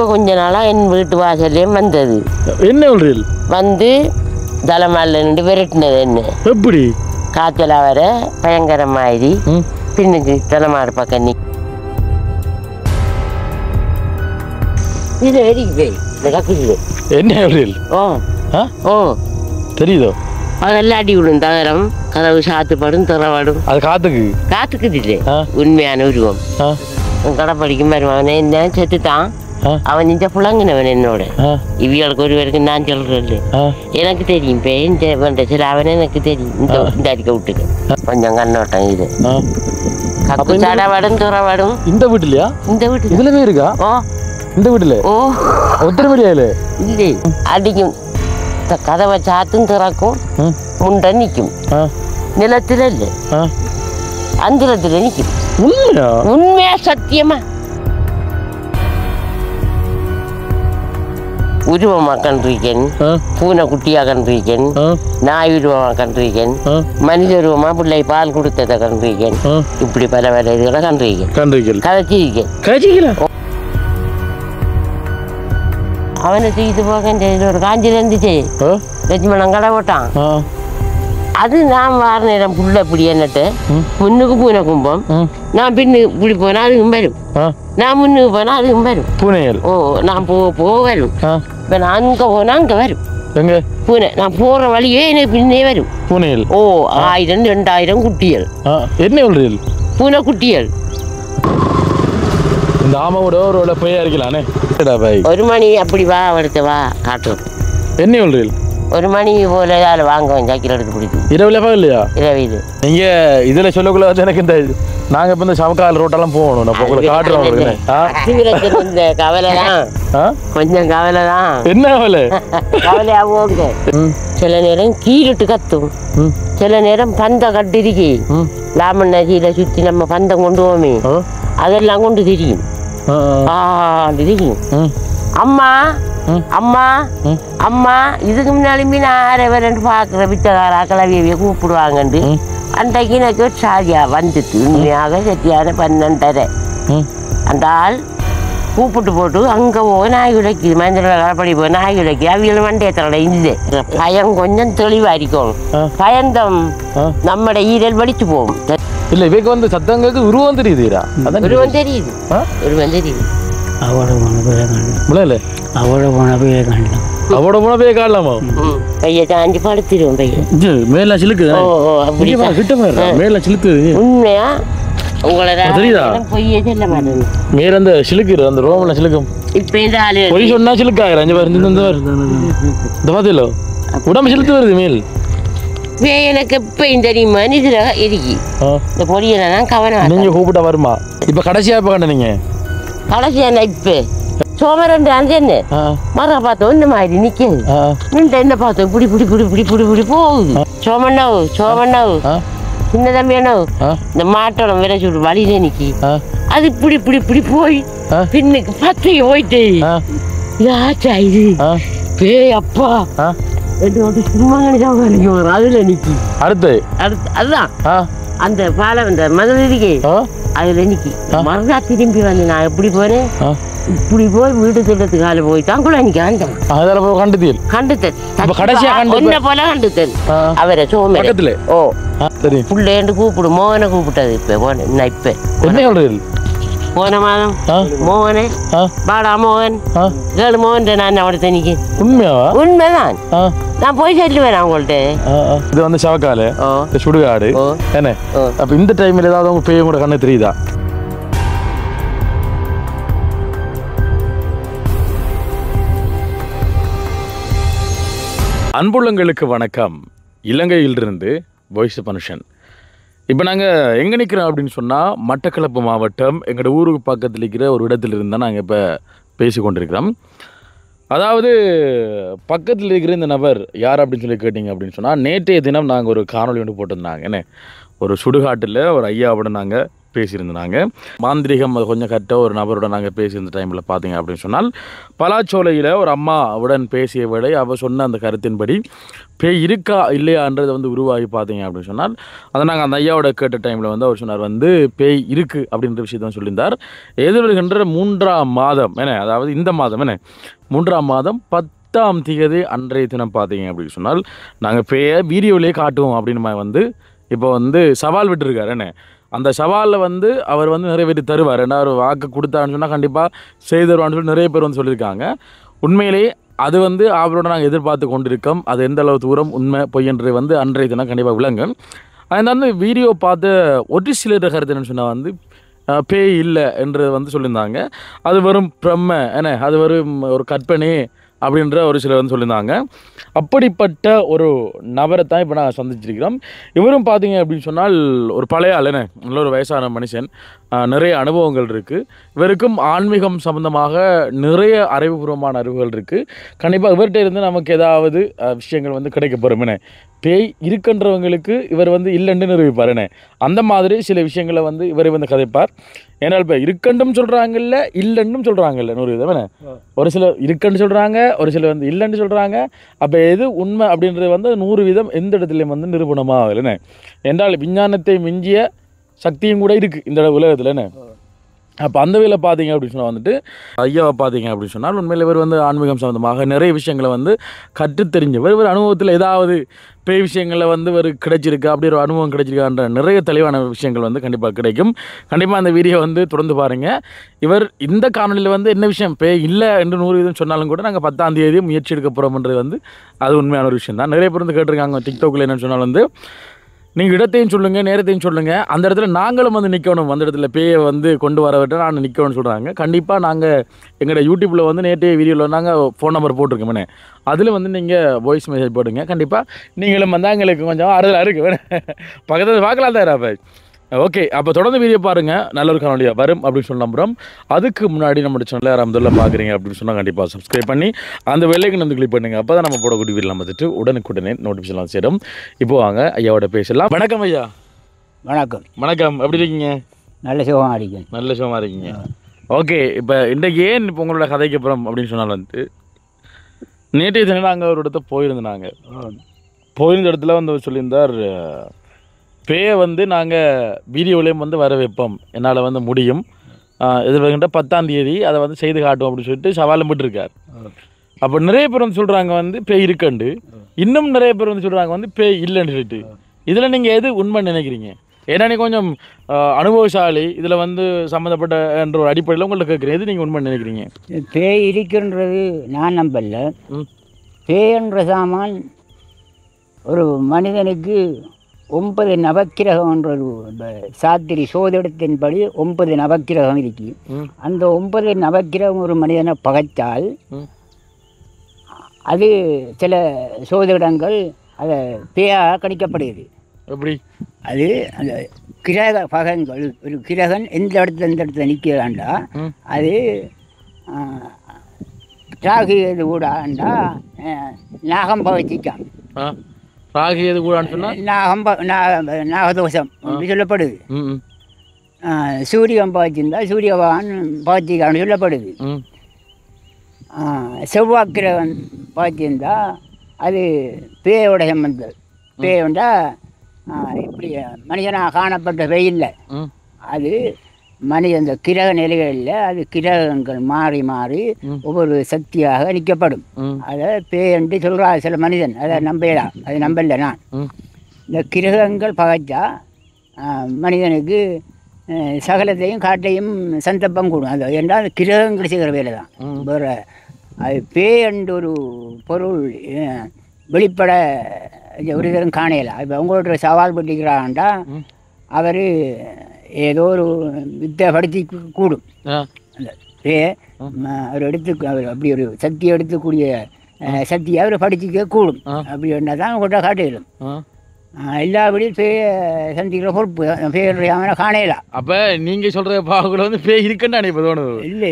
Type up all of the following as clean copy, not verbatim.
இப்போ கொஞ்ச நாளாக என் வீட்டு வாசல்லையும் வந்தது. என்ன சொல்றீர்கள்? வந்து தலைமாலில் நின்று விரட்டினது என்ன எப்படி காய்ச்சலாக வர பயங்கரம் மாதிரி பின்னுக்கு தலைமாடு பக்கம் நீ இது வெறிக்கு இந்த கக்குது என்ன சொல்றீர்கள்? ஓ தெரியுதோ அதெல்லாம் அடி விடும் தகரம் கதவு சாத்துப்படும் திறவாடும் அது காத்துக்குது இல்லை உண்மையான உருவம் கடைப்படிக்கும் வருவான் என்ன செத்துத்தான் அவன் இந்த புழங்கினவன் என்னோட இவங்களுக்கு ஒருவருக்கு நான் சொல்றது எனக்கு தெரியும் பேன் சில அவன் எனக்கு தெரியும் இந்த அடிக்க விட்டுக்கு கொஞ்சம் கண்ணோட்டம் இது கப்பு சடவாடும் துறவாடும் இந்த வீட்டுலயா இந்த வீட்டு இதுலவே இருக்கா இந்த வீட்டுல ஒத்தரமடியா இல்லை அடிக்கும் கதவை சாத்தும் திறக்கும் முண்டை நிற்கும் நிலத்துல இல்லை அந்திரத்துல நிற்கும் உண்மையா சத்தியமா உருவமா கண்டிருக்கேன் பூனை குட்டியா கண்டிருக்கேன் நாய் உருவமா கண்டிருக்கேன் மனித உருவமா பிள்ளை பால் கொடுத்ததை கண்டிருக்கேன் இப்படி பல பல இதுகளை கண்டிருக்கேன் கதைச்சிருக்கேன் அவனை தூக்கிட்டு போக ஒரு காஞ்சி இருந்துச்சு லட்சுமணன் கடை போட்டான் அது நான் வார நேரம் புள்ள இப்படி என்னட்டு முன்னுக்கு பூனை கும்பம் நான் பின்னு இப்படி போனா அதுக்கும் வரும் நான் முன்னுக்கு போனா அதுக்கும் வரும் பூனைகள் நான் போக வரும் இப்ப நான் அங்க போனா அங்க வரும் பூனை நான் போற வழியே எனக்கு பின்னே வரும் பூனைகள் 1000 2000 குட்டிகள் என்ன பூனை குட்டிகள் இந்த ஆமாவோட ஒரு போய் இருக்கலானே ஒரு மணி அப்படி வா அடுத்த வா காட்டுறோம் என்ன சொல்றீர்கள் ஒரு மணி போல அதில் வாங்குவோம் ஜாக்கில் எடுத்து பிடிக்கும் இரவுலப்பா இல்லையா இரவு நீங்க இதுல சொல்லக்குள்ள எனக்கு இந்த நாங்க இப்ப இந்த சமக்கால் ரோட்டெல்லாம் போகணும் நான் காட்டுறோம் இந்த கவலை தான் கொஞ்சம் கவலை தான் என்ன கவலை கவலையா போங்க சில நேரம் கீழிட்டு கத்தும் சில நேரம் பந்த கட்டிருக்கி லாமன் நதியில சுத்தி நம்ம பந்தம் கொண்டு போவோமே அதெல்லாம் கொண்டு தெரியும் தெரியும் அம்மா அம்மா அம்மா இதுக்கு முன்னாலுமே நான் ஆரவரண்டு பார்க்குற பிச்சைக்காரா கிளவியவிய கூப்பிடுவாங்கண்டு அன்றைக்கு எனக்கு ஒரு சாதியா வந்துட்டு உண்மையாக சத்தியான 12:30 அந்த ஆள் கூப்பிட்டு போட்டு அங்கே போய் நாய் விளக்கி மஞ்சள் கடப்படி போய் நாய் விளக்கி அவியல் மண்டையத்தோட இல்லை பயம் கொஞ்சம் தெளிவாக இருக்கணும் பயந்தம் நம்மட ஈரல் வலிச்சு போகும் இல்லை இவைக்கு வந்து சத்தங்களுக்கு உருவம் தெரியுதுடா உருவம் தெரியுது அவட போன போய் காணலாமா பைய தாண்டி படுத்திடுவோம் பையன் மேல சிலுக்கு மேல சிலுக்கு உண்மையா உங்களை தெரியுதா பொய்யே சொல்ல மாட்டேன் மேல அந்த சிலுக்கு அந்த ரோமல சிலுக்கும் இப்ப இந்த ஆளு பொய் சொன்னா சிலுக்கு ஆயிரம் அஞ்சு பேர் இந்த மாதிரி உடம்பு சிலுத்து வருது மேல் எனக்கு எப்பயும் தெரியுமா இதுல இருக்கி இந்த பொடியெல்லாம் கவனம் நீங்க கூப்பிட்டா வருமா இப்ப கடைசியா இப்ப கண்ட நீங்க கடைசியா இப்ப சோமரண்டு அந்த என்ன மர பார்த்தோம் இந்த மாதிரி நிக்குது நின்று என்ன பார்த்தோம் இப்படி புடி புடி புடி புடி புடி போகுது சோமண்ணாவு சின்ன தம்பியானோ இந்த மாட்டோட விரை சுட்டு வழியில நிக்கி அது இப்படி இப்படி இப்படி போய் பின்னுக்கு பத்து போயிட்டு இது ஆச்சா இது பேய் அப்பா சும்மா அதுல நிக்கி அடுத்து அதுதான் அந்த பாலம் அந்த மதுரை இருக்கே அதுல நிக்கி மறுநா திரும்பி வந்து நான் எப்படி போனேன் இப்படி போய் வீட்டு திட்டத்துக்கு கால போயிட்டான் கூட இன்னைக்கு கண்டுத்தேன் போல கண்டுத்தேன் அவரை சோமரத்துல புள்ளேண்டு கூப்பிடு மோகனை கூப்பிட்டது இப்ப போன இப்ப போன மாதம் மோகனே பாடா மோகன் கேளு மோகன் நான் அவட தனிக்கு உண்மைதான் நான் போய் சொல்லுவேன் அவங்கள்ட்ட இது வந்து சவக்கால சுடுகாடு என்ன அப்ப இந்த டைம்ல ஏதாவது உங்க பேய் கூட கண்ணு தெரியுதா அன்புள்ளங்களுக்கு வணக்கம் இலங்கையிலிருந்து வாய்ஸ் ஃபங்க்ஷன் இப்போ நாங்கள் எங்கே நிற்கிறோம் அப்படின்னு சொன்னால் மட்டக்களப்பு மாவட்டம் எங்களோட ஊருக்கு பக்கத்தில் இருக்கிற ஒரு இடத்துல இருந்தால் நாங்கள் இப்போ பேசி கொண்டிருக்கிறோம் அதாவது பக்கத்தில் இருக்கிற இந்த நபர் யார் அப்படின்னு சொல்லி கேட்டிங்க அப்படின்னு சொன்னால் நேற்றைய தினம் நாங்கள் ஒரு காணொலி ஒன்று போட்டிருந்தாங்க என்ன ஒரு சுடுகாட்டில் ஒரு ஐயாவோட நாங்கள் பேசியிருந்தாங்க. மாந்திரிகம் அது கொஞ்சம் கட்ட ஒரு நபரோட நாங்கள் பேசியிருந்த டைமில் பார்த்தீங்க அப்படின்னு சொன்னால் பலாச்சோலையில் ஒரு அம்மாவுடன் பேசிய வேளை அவர் சொன்ன அந்த கருத்தின்படி பேய் இருக்கா இல்லையான்றது வந்து உருவாகி பார்த்தீங்க அப்படின்னு சொன்னால் அதை நாங்கள் அந்த ஐயாவோட கேட்ட டைமில் வந்து அவர் சொன்னார் வந்து பேய் இருக்குது அப்படின்ற விஷயத்த சொல்லியிருந்தார். எதிர்வருகின்ற 3ஆம் மாதம் அதாவது இந்த மாதம் 3ஆம் மாதம் 10ஆம் தேதி அன்றைய தினம் பார்த்தீங்க அப்படின்னு சொன்னால் நாங்கள் பேயை வீடியோவிலே காட்டுவோம் அப்படின்னு வந்து இப்போ வந்து சவால் விட்டுருக்காரு. அந்த சவாலில் வந்து அவர் வந்து நிறைவேற்றி தருவார். அவர் வாக்கு கொடுத்தான்னு சொன்னால் கண்டிப்பாக செய்து தருவான்னு சொல்லி நிறைய பேர் வந்து சொல்லியிருக்காங்க. உண்மையிலேயே அது வந்து அவரோட நாங்கள் எதிர்பார்த்து கொண்டிருக்கோம். அது எந்த அளவு தூரம் உண்மை பொய்யன்று வந்து அன்றைய தினம் கண்டிப்பாக விளங்கும். அந்த வந்து வீடியோ பார்த்து ஒரு சிலர் கருத்து என்னன்னு சொன்னால் வந்து பேய் இல்லை என்று வந்து சொல்லியிருந்தாங்க. அது வெறும் பிரம்ம அது வெறும் ஒரு கற்பனை அப்படின்ற ஒரு சிலர் வந்து சொல்லியிருந்தாங்க. அப்படிப்பட்ட ஒரு நபரை தான் இப்போ நாங்கள் சந்திச்சிருக்கிறோம். இவரும் பார்த்தீங்க அப்படின்னு சொன்னால் ஒரு பழைய ஆள் நல்ல ஒரு வயசான மனுஷன், நிறைய அனுபவங்கள் இருக்குது. இவருக்கும் ஆன்மீகம் சம்மந்தமாக நிறைய அறிவுபூர்வமான அறிவுகள் இருக்குது. கண்டிப்பாக இவர்கிட்ட இருந்து நமக்கு ஏதாவது விஷயங்கள் வந்து கிடைக்க போகிறோம். பேய் இருக்குன்றவங்களுக்கு இவர் வந்து இல்லைன்னு நிரூபிப்பார். அந்த மாதிரி சில விஷயங்களை வந்து இவரை வந்து கதைப்பார். ஏன்னால் இப்போ இருக்கண்டும் சொல்கிறாங்கல்ல இல்லைன்னும் சொல்கிறாங்கல்ல 100 விதம். ஒரு சிலர் இருக்குன்னு சொல்கிறாங்க, ஒரு சிலர் வந்து இல்லைன்னு சொல்கிறாங்க. அப்போ எது உண்மை அப்படின்றது வந்து 100 வீதம் எந்த இடத்துலையும் வந்து நிரூபணமாக ஆகலைன்னு. என்றால் விஞ்ஞானத்தை மிஞ்சிய சக்தியும் கூட இருக்குது இந்த உலகத்தில். அப்போ அந்த வேலை பார்த்தீங்க அப்படின்னு சொன்னால் வந்துட்டு ஐயாவை பார்த்தீங்க அப்படின்னு சொன்னால் உண்மையில் இவர் வந்து ஆன்மீகம் சம்மந்தமாக நிறைய விஷயங்களை வந்து கற்றுத்தெரிஞ்சவர். இவர் அனுபவத்தில் ஏதாவது பேய் விஷயங்களில் வந்து ஒரு கிடைச்சிருக்கு அப்படி ஒரு அனுபவம் கிடைச்சிருக்கான்ற நிறைய தெளிவான விஷயங்கள் வந்து கண்டிப்பாக கிடைக்கும். கண்டிப்பாக அந்த வீடியோ வந்து தொடர்ந்து பாருங்கள். இவர் இந்த காணொலியில் வந்து என்ன விஷயம் பேய் இல்லை என்று 100 வீதம் சொன்னாலும் கூட நாங்கள் 10ஆம் தேதி முயற்சி எடுக்க போகிறோம்ன்றது வந்து அது உண்மையான ஒரு விஷயம் தான். நிறைய பேர் வந்து கேட்டிருக்காங்க டிக்டாக்கில் என்னென்னு சொன்னால் வந்து நீங்கள் இடத்தையும் சொல்லுங்கள் நேரத்தையும் சொல்லுங்கள், அந்த இடத்துல நாங்களும் வந்து நிற்கணும், அந்த இடத்துல பேயை வந்து கொண்டு வர விட்டு நான் நிற்கணும்னு சொல்கிறாங்க. கண்டிப்பாக நாங்கள் எங்களோட யூடியூப்பில் வந்து நேற்றைய வீடியோவில் நாங்கள் ஃபோன் நம்பர் போட்டிருக்கோமே, அதில் வந்து நீங்கள் வாய்ஸ் மெசேஜ் போடுங்க. கண்டிப்பாக நீங்களும் வந்தால் எங்களுக்கு கொஞ்சம் ஆறுதலாக இருக்குது. பக்கத்தில் பார்க்கலாம் தான் ராபா. ஓகே, அப்போ தொடர்ந்து வீடியோ பாருங்கள், நல்ல ஒரு காணொலியாக வரும் அப்படின்னு சொல்லி நம்புகிறோம். அதுக்கு முன்னாடி நம்ம சேனலில் யாராவது பார்க்குறீங்க அப்படின்னு சொன்னால் கண்டிப்பாக சப்ஸ்கிரைப் பண்ணி அந்த வெள்ளைக்கு வந்து கிளிக் பண்ணுங்கள். அப்போ தான் நம்ம போடக்கூடிய வீடியோ வந்துட்டு உடனுக்குடனே நோட்டிஃபிகேஷன் சேரும். இப்போ வாங்க ஐயாவோட பேசலாம். வணக்கம் ஐயா. வணக்கம். வணக்கம், எப்படி இருக்கீங்க? நல்ல சுகமாக இருக்கீங்க. நல்ல சுகமாக இருக்கீங்க. ஓகே, இப்போ இன்றைக்கு ஏன் இப்போ உங்களோட கதைக்கு அப்புறம் அப்படின்னு சொன்னால் வந்து நேற்றைய தினம் அங்கே ஒரு இடத்த போயிருந்தாங்க. போயிருந்த இடத்துல வந்து சொல்லியிருந்தார் பேயை வந்து நாங்கள் வீடியோவிலேயும் வந்து வர வைப்போம், என்னால் வந்து முடியும், எதிர்பார்க்கின்ற 10ஆம் தேதி அதை வந்து செய்து காட்டும் அப்படின்னு சொல்லிட்டு சவாலும் விட்டுருக்கார். அப்போ நிறைய பேர் வந்து சொல்கிறாங்க வந்து பேய் இருக்குண்டு, இன்னும் நிறைய பேர் வந்து சொல்கிறாங்க வந்து பேய் இல்லைன்னு சொல்லிட்டு. இதில் நீங்கள் எது உண்மை நினைக்கிறீங்க? ஏன்னா நீ கொஞ்சம் அனுபவசாலி, இதில் வந்து சம்மந்தப்பட்ட என்ற ஒரு அடிப்படையில் உங்கள்கிட்ட கேட்குறேன், எது நீங்கள் உண்மை நினைக்கிறீங்க? பேய் இருக்குன்றது நான் நம்பல. பேயன்ற சாமான் ஒரு மனிதனுக்கு 9 நவக்கிரகம் என்ற ஒரு சாத்திரி சோதிடத்தின்படி 9 நவக்கிரகம் இருக்கு. அந்த 9 நவக்கிரகம் ஒரு மனிதனை பகைத்தால் அது சில சோதிடங்கள் அதை பேயாக கணிக்கப்படுகிறது. எப்படி? அது அந்த கிரக பகங்கள், ஒரு கிரகன் எந்த இடத்துல நிற்கிறாண்டா அது ராகு எது கூடாண்டா நாகம் பகைச்சிக்கான். ராகு எது கூடான்னு சொன்னால் நாகதோஷம் அப்படி சொல்லப்படுது. சூரியன் பகைச்சிருந்தா சூரிய பகவான் பகைச்சிக்கான்னு சொல்லப்படுது. செவ்வாய்க்கிரகன் பகைச்சிருந்தா அது பேயோட சம்பந்தம். பேயோண்டா இப்படி மனிதனாக காணப்பட்ட வெயில்லை, அது மனித இந்த கிரக நிலைகளில் அது கிரகங்கள் மாறி மாறி ஒவ்வொரு சக்தியாக நிற்கப்படும். அதை பேயன்று சொல்கிறார் சில மனிதன், அதை நம்பலாம், அதை நம்பல நான். இந்த கிரகங்கள் பகைச்சா மனிதனுக்கு சகலத்தையும் காட்டையும் சந்தர்ப்பம் கூடும். அது என்றால் அந்த கிரகங்கள் செய்கிற வேலை தான். வேறு அது பேயன்று ஒரு பொருள் வெளிப்பட ஒரு தரம் காணையலாம். இப்போ உங்களோட சவால் பட்டிக்கிறான்டா அவர் ஏதோ ஒரு வித்தை படித்து கூடும். அந்த அவர் அவர் அப்படி ஒரு சக்தியை எடுத்துக்கூடிய சக்தியை அவர் படிச்சுக்க கூடும். அப்படி இருந்தால் தான் உங்கள்கிட்ட காட்டிடும். எல்லாபடியும் பேய சந்திக்கிற பொறுப்பு பேய காணையலாம். அப்போ நீங்கள் சொல்கிற பாகுல வந்து பேய் இருக்குன்னு இப்போ தோணுது. இல்லை,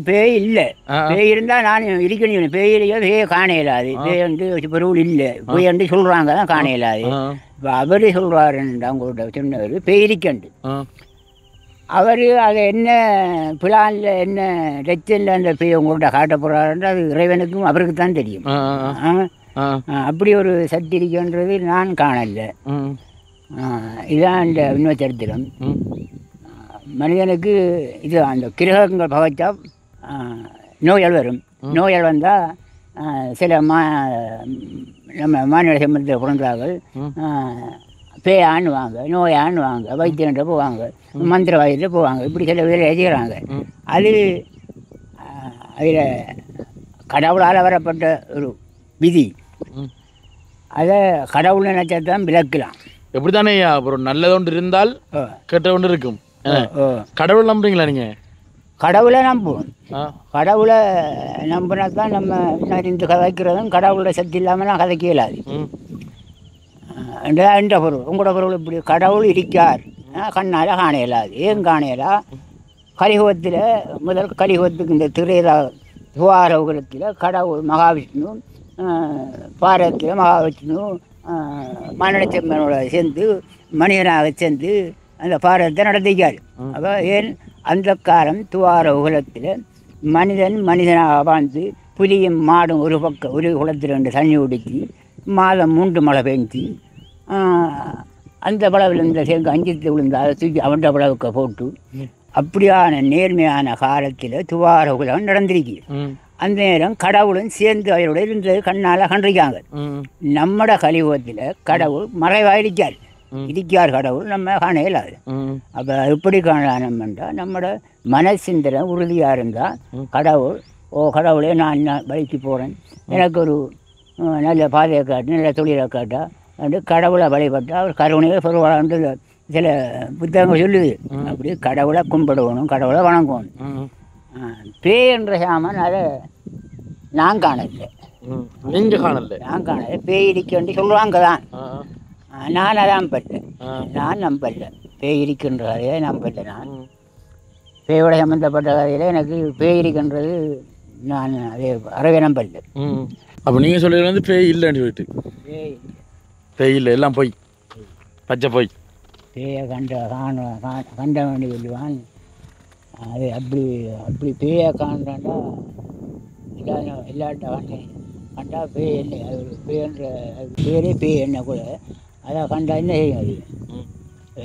பேய் இல்லை. பேய் இருந்தால் நான் இருக்கணும். பேயிலேயே பேய காணையலாது. பேய் வந்து பொருள் இல்லை, பேய் வந்து சொல்கிறாங்க தான் காணையலாது. இப்போ அவர் சொல்கிறாருன்னு அவங்கள்ட்ட சொன்னவர் பேய் இருக்கண்டு. அவர் அதை என்ன பிளானில் என்ன லட்சத்தில் அந்த பேய் உங்கள்கிட்ட காட்ட போகிறாருன்ற அது இறைவனுக்கும் அவருக்கு தான் தெரியும். அப்படி ஒரு சக்தி இருக்குன்றது நான் காணல. இதுதான் இந்த உண்மை சரித்திரம். மனிதனுக்கு இது அந்த கிரகங்கள் பகைச்சா நோய்கள் வரும். நோய்கள் வந்தால் சில நம்ம மாநில சம்பந்தத்தில் பிறந்தார்கள் பேய் ஆண்ணுவாங்க, நோய் ஆண்ணுவாங்க, வைத்தியன்ட்ட போவாங்க, மந்திரவாதியில் போவாங்க, இப்படி சில வேலை செய்கிறாங்க. அது அதில் கடவுளால் வரப்பட்ட ஒரு விதி. அதை கடவுள் நினைச்சா தான் விளக்கலாம். எப்படி தானே அப்புறம் நல்லது ஒன்று இருந்தால் கெட்ட ஒன்று இருக்கும். கடவுள் நம்புறீங்களா நீங்கள்? கடவுளை நம்புவோம். கடவுளை நம்பினா தான் நம்ம இந்த கதைக்கிறதும் கடவுளோட சக்தி இல்லாமல் நான் கதைக்க இயலாது. என்ற பொருள் உங்களோட பொருள் இப்படி கடவுள் இருக்கார் கண்ணால் காண இயலாது. ஏன் காண இயலா? கலியுகத்தில் முதல் கலியுகத்துக்கு இந்த துவார உலகத்தில் கடவுள் மகாவிஷ்ணு பாரத்தில் மகாவிஷ்ணு மானிடச்செம்மனோட சேர்ந்து மனிதனாக சேர்ந்து அந்த பாரத்தை நடத்திக்கார். அப்போ ஏன் அந்த காலம் துவார உலகத்தில் மனிதனாக வாழ்ந்து புலியும் மாடும் ஒரு பக்கம் ஒரு குளத்தில் 2 தண்ணி ஒடுக்கி மாதம் 3 மழை பெஞ்சு அந்த பளவில் இந்த சேர்ந்து அஞ்சத்து விழுந்து அதை தூக்கி அவன்ட பளவுக்கு போட்டு அப்படியான நேர்மையான காலத்தில் துவார உலகம் நடந்திருக்கு. அந்த நேரம் கடவுளும் சேர்ந்து அவரோட இருந்தது கண்ணால் கண்டிருக்காங்க. நம்மட கலியுகத்தில் கடவுள் மறைவாயிருக்கார். இருக்கார் கடவுள், நம்ம காண இயலாது. அப்போ எப்படி காணலாம்ன்றா நம்மட மனசிந்தனை உறுதியாக இருந்தால் கடவுள் கடவுளே நான் வழிக்கு போகிறேன், எனக்கு ஒரு நல்ல பாதையை காட்டு, நல்ல தொழிலை காட்டா வந்து கடவுளை வழிபட்டால் அவர் கருணையை பெறுவாரான்னு சில புத்தகங்கள் சொல்லுது. அப்படி கடவுளை கும்பிடுவணும், கடவுளை வணங்கணும். பேய் என்ற சாமான் அதை நான் காணலை. நீங்கள் காணலை? நான் காணலை. பேய் இருக்குன்னு சொல்லுவாங்க தான். நான் அதான் பட்டேன். நான் நம்பல பேய் இருக்கின்ற கதையை நம்பல. நான் பேயோட சம்மந்தப்பட்ட கதையில் எனக்கு பேய் இருக்கின்றது நான் அதே அறவே நம்பல. அப்போ நீங்கள் சொல்கிறது வந்து பேய் இல்லைன்னு சொல்லிட்டு? பேய் இல்லை, எல்லாம் போய் பச்சை போய். பேயை கண்டவன் சொல்லுவான். அது அப்படி பேயை காண்றாண்டா எல்லாட்ட கண்டா பேய் என்ன, அது ஒரு பேன்ற பேரே பேய் என்ன கூட அதை கண்டா என்ன செய்யும்? அது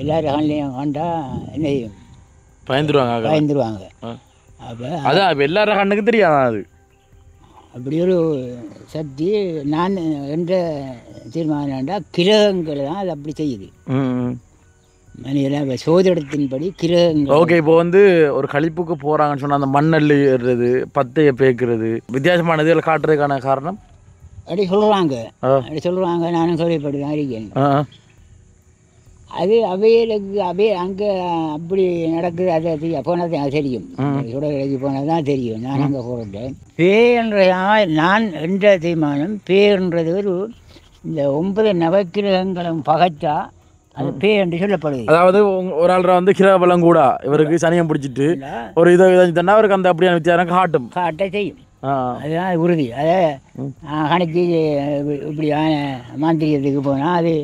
எல்லாரும் கண்ணையும் கண்டா என்ன செய்யும்? பயந்துருவாங்க. அப்போ அதான் இப்போ எல்லாரும் கண்ணுக்கு தெரியாது. அது அப்படி ஒரு சக்தி நான் என்ற தீர்மானம்டா கிரகங்கள் தான் அது அப்படி செய்யுது. மனிதன சோதிடத்தின்படி கிரகங்கள். ஓகே, இப்போ வந்து ஒரு கழிப்புக்கு போகிறாங்கன்னு சொன்னால் அந்த மண்ணல் ஏறுறது, பத்தையை பேக்கிறது, வித்தியாசமான இதில் காட்டுறதுக்கான காரணம் அப்படி சொல்லுவாங்க. நானும் கேள்விப்பட்டுதான் இருக்கேன். அது அவைகளுக்கு அங்கே அப்படி நடக்குது. அதை போனால் தான் தெரியும். சுடலைக்கு போனால் தான் தெரியும். நான் அங்கே போகிறேன். பேன்ற நான் என்ற தீர்மானம் பேன்றது ஒரு இந்த 9 நவக்கிரகங்களும் பகைச்சா அது பேய் என்று சொல்லப்படுது. அதாவது ஒரு ஆள் வந்து கிரக பலம் கூட இவருக்கு சனியம் பிடிச்சிட்டு ஒரு இதை அவருக்கு அந்த அப்படியான வித்தியாசம் காட்ட செய்யும். அதுதான் உறுதி. அதை கணக்கு இப்படி மாந்திரியத்துக்கு போனால் அது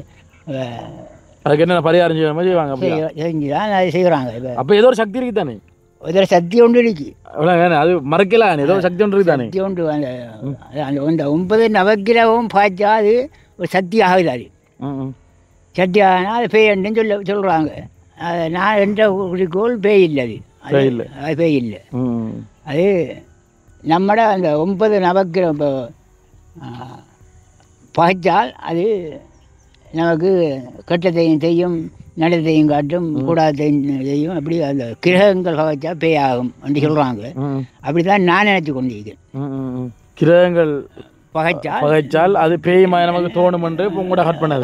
அதுக்கு என்ன பரிகாரம் செய்வாங்க, செஞ்சுதான் அதை செய்கிறாங்க. அப்போ ஏதோ ஒரு சக்தி இருக்கு தானே? ஏதோ சக்தி ஒன்று இருக்கு. அது மறக்கலாம். ஏதோ சக்தி ஒன்று இருக்கு தானே? சக்தி ஒன்று அந்த 9 நவக்கிரகம் பாய்ச்சா அது ஒரு சக்தி ஆகுது. அது சக்தி ஆனால் அது பேய் என்று சொல்கிறாங்க. நான் என்ற குறிக்கோள் பேய் இல்லை. அது பேய் இல்லை. அது நம்மட அந்த 9 நவக்கிரகம் பகைச்சால் அது நமக்கு கெட்டத்தையும் செய்யும், நல்லதையும் காட்டும், கூடாதையும் செய்யும். அப்படி அந்த கிரகங்கள் பகைச்சா பேயாகும் என்று சொல்கிறாங்க. அப்படி தான் நான் நினைச்சு கொண்டிருக்கேன். கிரகங்கள் பகைச்சால் அது பேய் நமக்கு தோணும் என்று உங்களோட கற்பனை.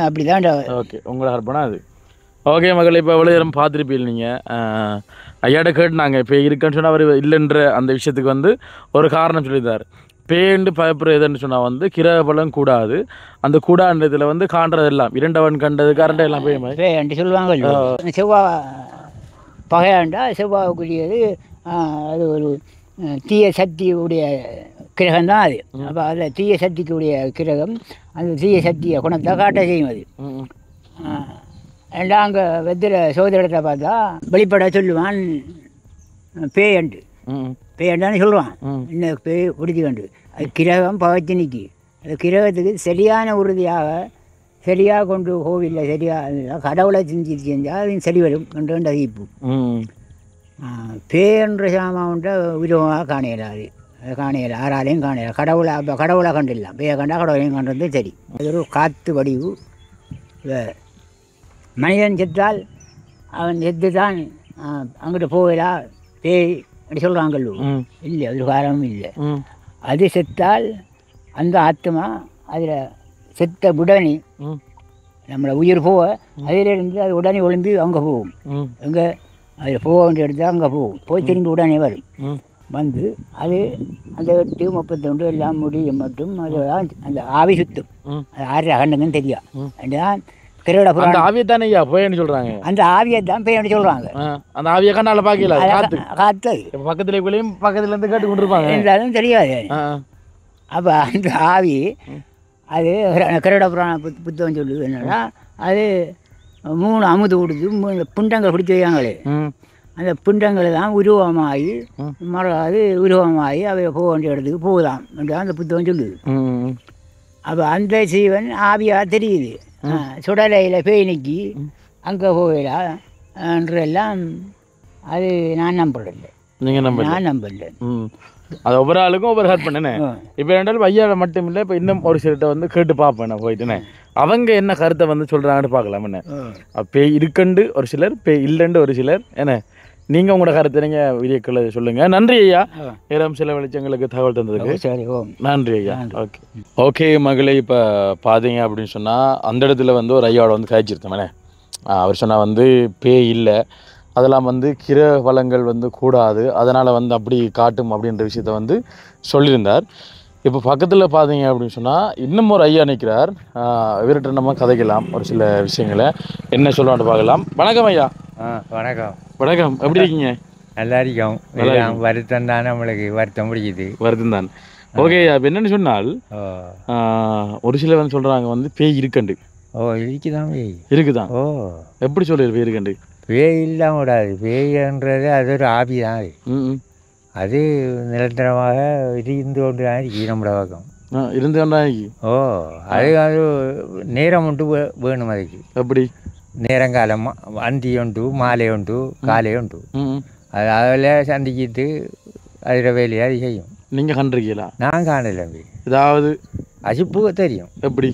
அப்படி தான். ஓகே, உங்களோட கற்பனை அது. ஓகே மகள், இப்போ எவ்வளோ நேரம் பார்த்துருப்பீங்க நீங்கள். ஐயாட்ட கேட்டுனாங்க பேய் இருக்குன்னு சொன்னால் அவர் இல்லைன்ற அந்த விஷயத்துக்கு வந்து ஒரு காரணம் சொல்லியிருந்தார். பேண்டு பயப்படுற எதுன்னு சொன்னால் வந்து கிரக பலம் கூடாது, அந்த கூடான்றதில் வந்து காண்றதெல்லாம் இரண்டவன் கண்டது கரண்ட் எல்லாம் பேய் சொல்லுவாங்க. செவ்வாய் பகையாண்டா செவ்வாய்க்குரியது அது ஒரு தீய சக்தியுடைய கிரகம் தான் அது. அப்போ அதில் தீய சக்திக்குரிய கிரகம் அந்த தீய சக்தியை குணத்தை காட்ட செய்யும். அது ஏண்டா அங்கே வெத்திர சோதரத்தை பார்த்தா வெளிப்பட சொல்லுவான் பேயண்டு பேயண்டான்னு சொல்லுவான் இன்னும் பேய் பிடிச்சி கண்டு அது கிரகம் பகச்சு நிற்கி அந்த கிரகத்துக்கு சரியான உறுதியாக சரியாக கொண்டு கோவிலில் சரியாக கடவுளை செஞ்சால் அது சரி வரும் என்று அறிவிப்பு பேன்ற சாமான்ட்ட உருவமாக காணையிடாது அதை காணையில யாராலையும் காணையில கடவுளை அப்போ கடவுளை கண்டிடலாம் பேயை கண்டா கடவுளையும் கண்டது சரி அது ஒரு காற்று வடிவு மனிதன் செத்தால் அவன் செத்து தான் அங்கிட்டு போகலா பேய் அப்படி சொல்கிறாங்கல்லோ இல்லை அது காரணமும் இல்லை அது செத்தால் அந்த ஆத்மா அதில் செத்த உடனே நம்மளை உயிர் போக அதிலிருந்து அது உடனே ஒளிம்பி அங்கே போகும் எங்கே அதில் போக வேண்டிய இடத்துல அங்கே போகும் போய் திரும்பி உடனே வரும் வந்து அது அந்த 8 32 எல்லாம் முடியும் மட்டும் அது அந்த ஆவி சுத்தும் அது ஆறு அகண்டுங்கன்னு தெரியும் அதுதான் கிரீட புராணம் ஆவியை தானே ஐயா பேயன்னு சொல்கிறாங்க அந்த ஆவியை தான் பேயன்னு சொல்கிறாங்க அந்த ஆவியை கண்ணால் பார்க்கல காற்று பக்கத்துலேருந்து கேட்டு கொண்டிருப்பாங்க என்றாலும் தெரியாது அப்போ அந்த ஆவி அது கிரீட புராண புத்தகம் சொல்லுது என்னன்னா அது 3 அமுது கொடுத்து 3 பிண்டங்கள் பிடிச்சி வைக்காங்களே அந்த பிண்டங்கள் தான் உருவமாகி அது உருவமாகி அவை போக வேண்டிய இடத்துக்கு போகுதாம் என்று அந்த புத்தகம் சொல்லுது அப்போ அந்த ஜீவன் ஆவியாக தெரியுது சுடலையில் பேய் நிற்கி அங்கே போகலா என்றெல்லாம் அது நான் நம்பவில்லை நான் நம்பவில்லை அது ஒவ்வொரு ஆளுக்கும் ஒவ்வொரு ஹெல்ப் பண்ணேனே இப்போ ரெண்டாலும் ஐயாவை மட்டும் இல்லை இப்போ இன்னும் ஒரு சிலர்கிட்ட வந்து கேட்டு பார்ப்பேன் நான் போயிட்டுனே அவங்க என்ன கருத்தை வந்து சொல்கிறாங்கன்னு பார்க்கலாம் என்ன பேய் இருக்குண்டு ஒரு சிலர் பேய் இல்லைண்டு ஒரு சிலர் என்ன நீங்கள் உங்களோட கருத்தை நீங்கள் வீடியோக்களை சொல்லுங்கள் நன்றி ஐயா நேரம் சில வெளிச்சங்களுக்கு தகவல் தந்ததுக்கு சரி நன்றி ஐயா ஓகே ஓகே மகளே இப்போ பார்த்தீங்க அப்படின்னு சொன்னால் அந்த இடத்துல வந்து ஒரு ஐயாவோட வந்து காய்ச்சிருத்தேன் அவர் சொன்னால் வந்து பேய் இல்லை அதெல்லாம் வந்து கிர வளங்கள் வந்து கூடாது அதனால் வந்து அப்படி காட்டும் அப்படின்ற விஷயத்த வந்து சொல்லியிருந்தார் இப்போ பக்கத்தில் பார்த்தீங்க அப்படின்னு சொன்னால் இன்னும் ஒரு ஐயா நிற்கிறார் இவர்கிட்ட நம்ம கதைக்கலாம் ஒரு சில விஷயங்களை என்ன சொல்லலாம்னு பார்க்கலாம் வணக்கம் ஐயா வணக்கம் வணக்கம் எப்படி இருக்கீங்க நல்லா இருக்கோம் வருத்தம் தான் நம்மளுக்கு வருத்தம் பிடிக்குது வருத்தம் தான் ஓகே அப்போ என்னென்னு சொன்னால் ஒரு சிலர் வந்து சொல்கிறாங்க வந்து பேய் இருக்கண்டு இருக்குதான் பேய் இருக்குதான் எப்படி சொல்லிடு பேய் இருக்கண்டு பேய் இல்லாமல் விடாது பேய்ன்றது அது ஒரு ஆபி தான் அது நிரந்தரமாக இருந்து கொண்டு தான் இருக்கு நம்மளோட பக்கம் இருந்து கொண்டு தான் இருக்கு அது அது நேரம் உண்டு வேணும் அதுக்கு எப்படி நேரங்காலம் அந்தி உண்டு மாலை உண்டு காலை உண்டு அது அதில் சந்திக்கிட்டு அதில் வேலையை அது செய்யும் நீங்கள் கண்டிருக்கீங்களா நான் காணலை ஏதாவது அசிப்பு தெரியும் எப்படி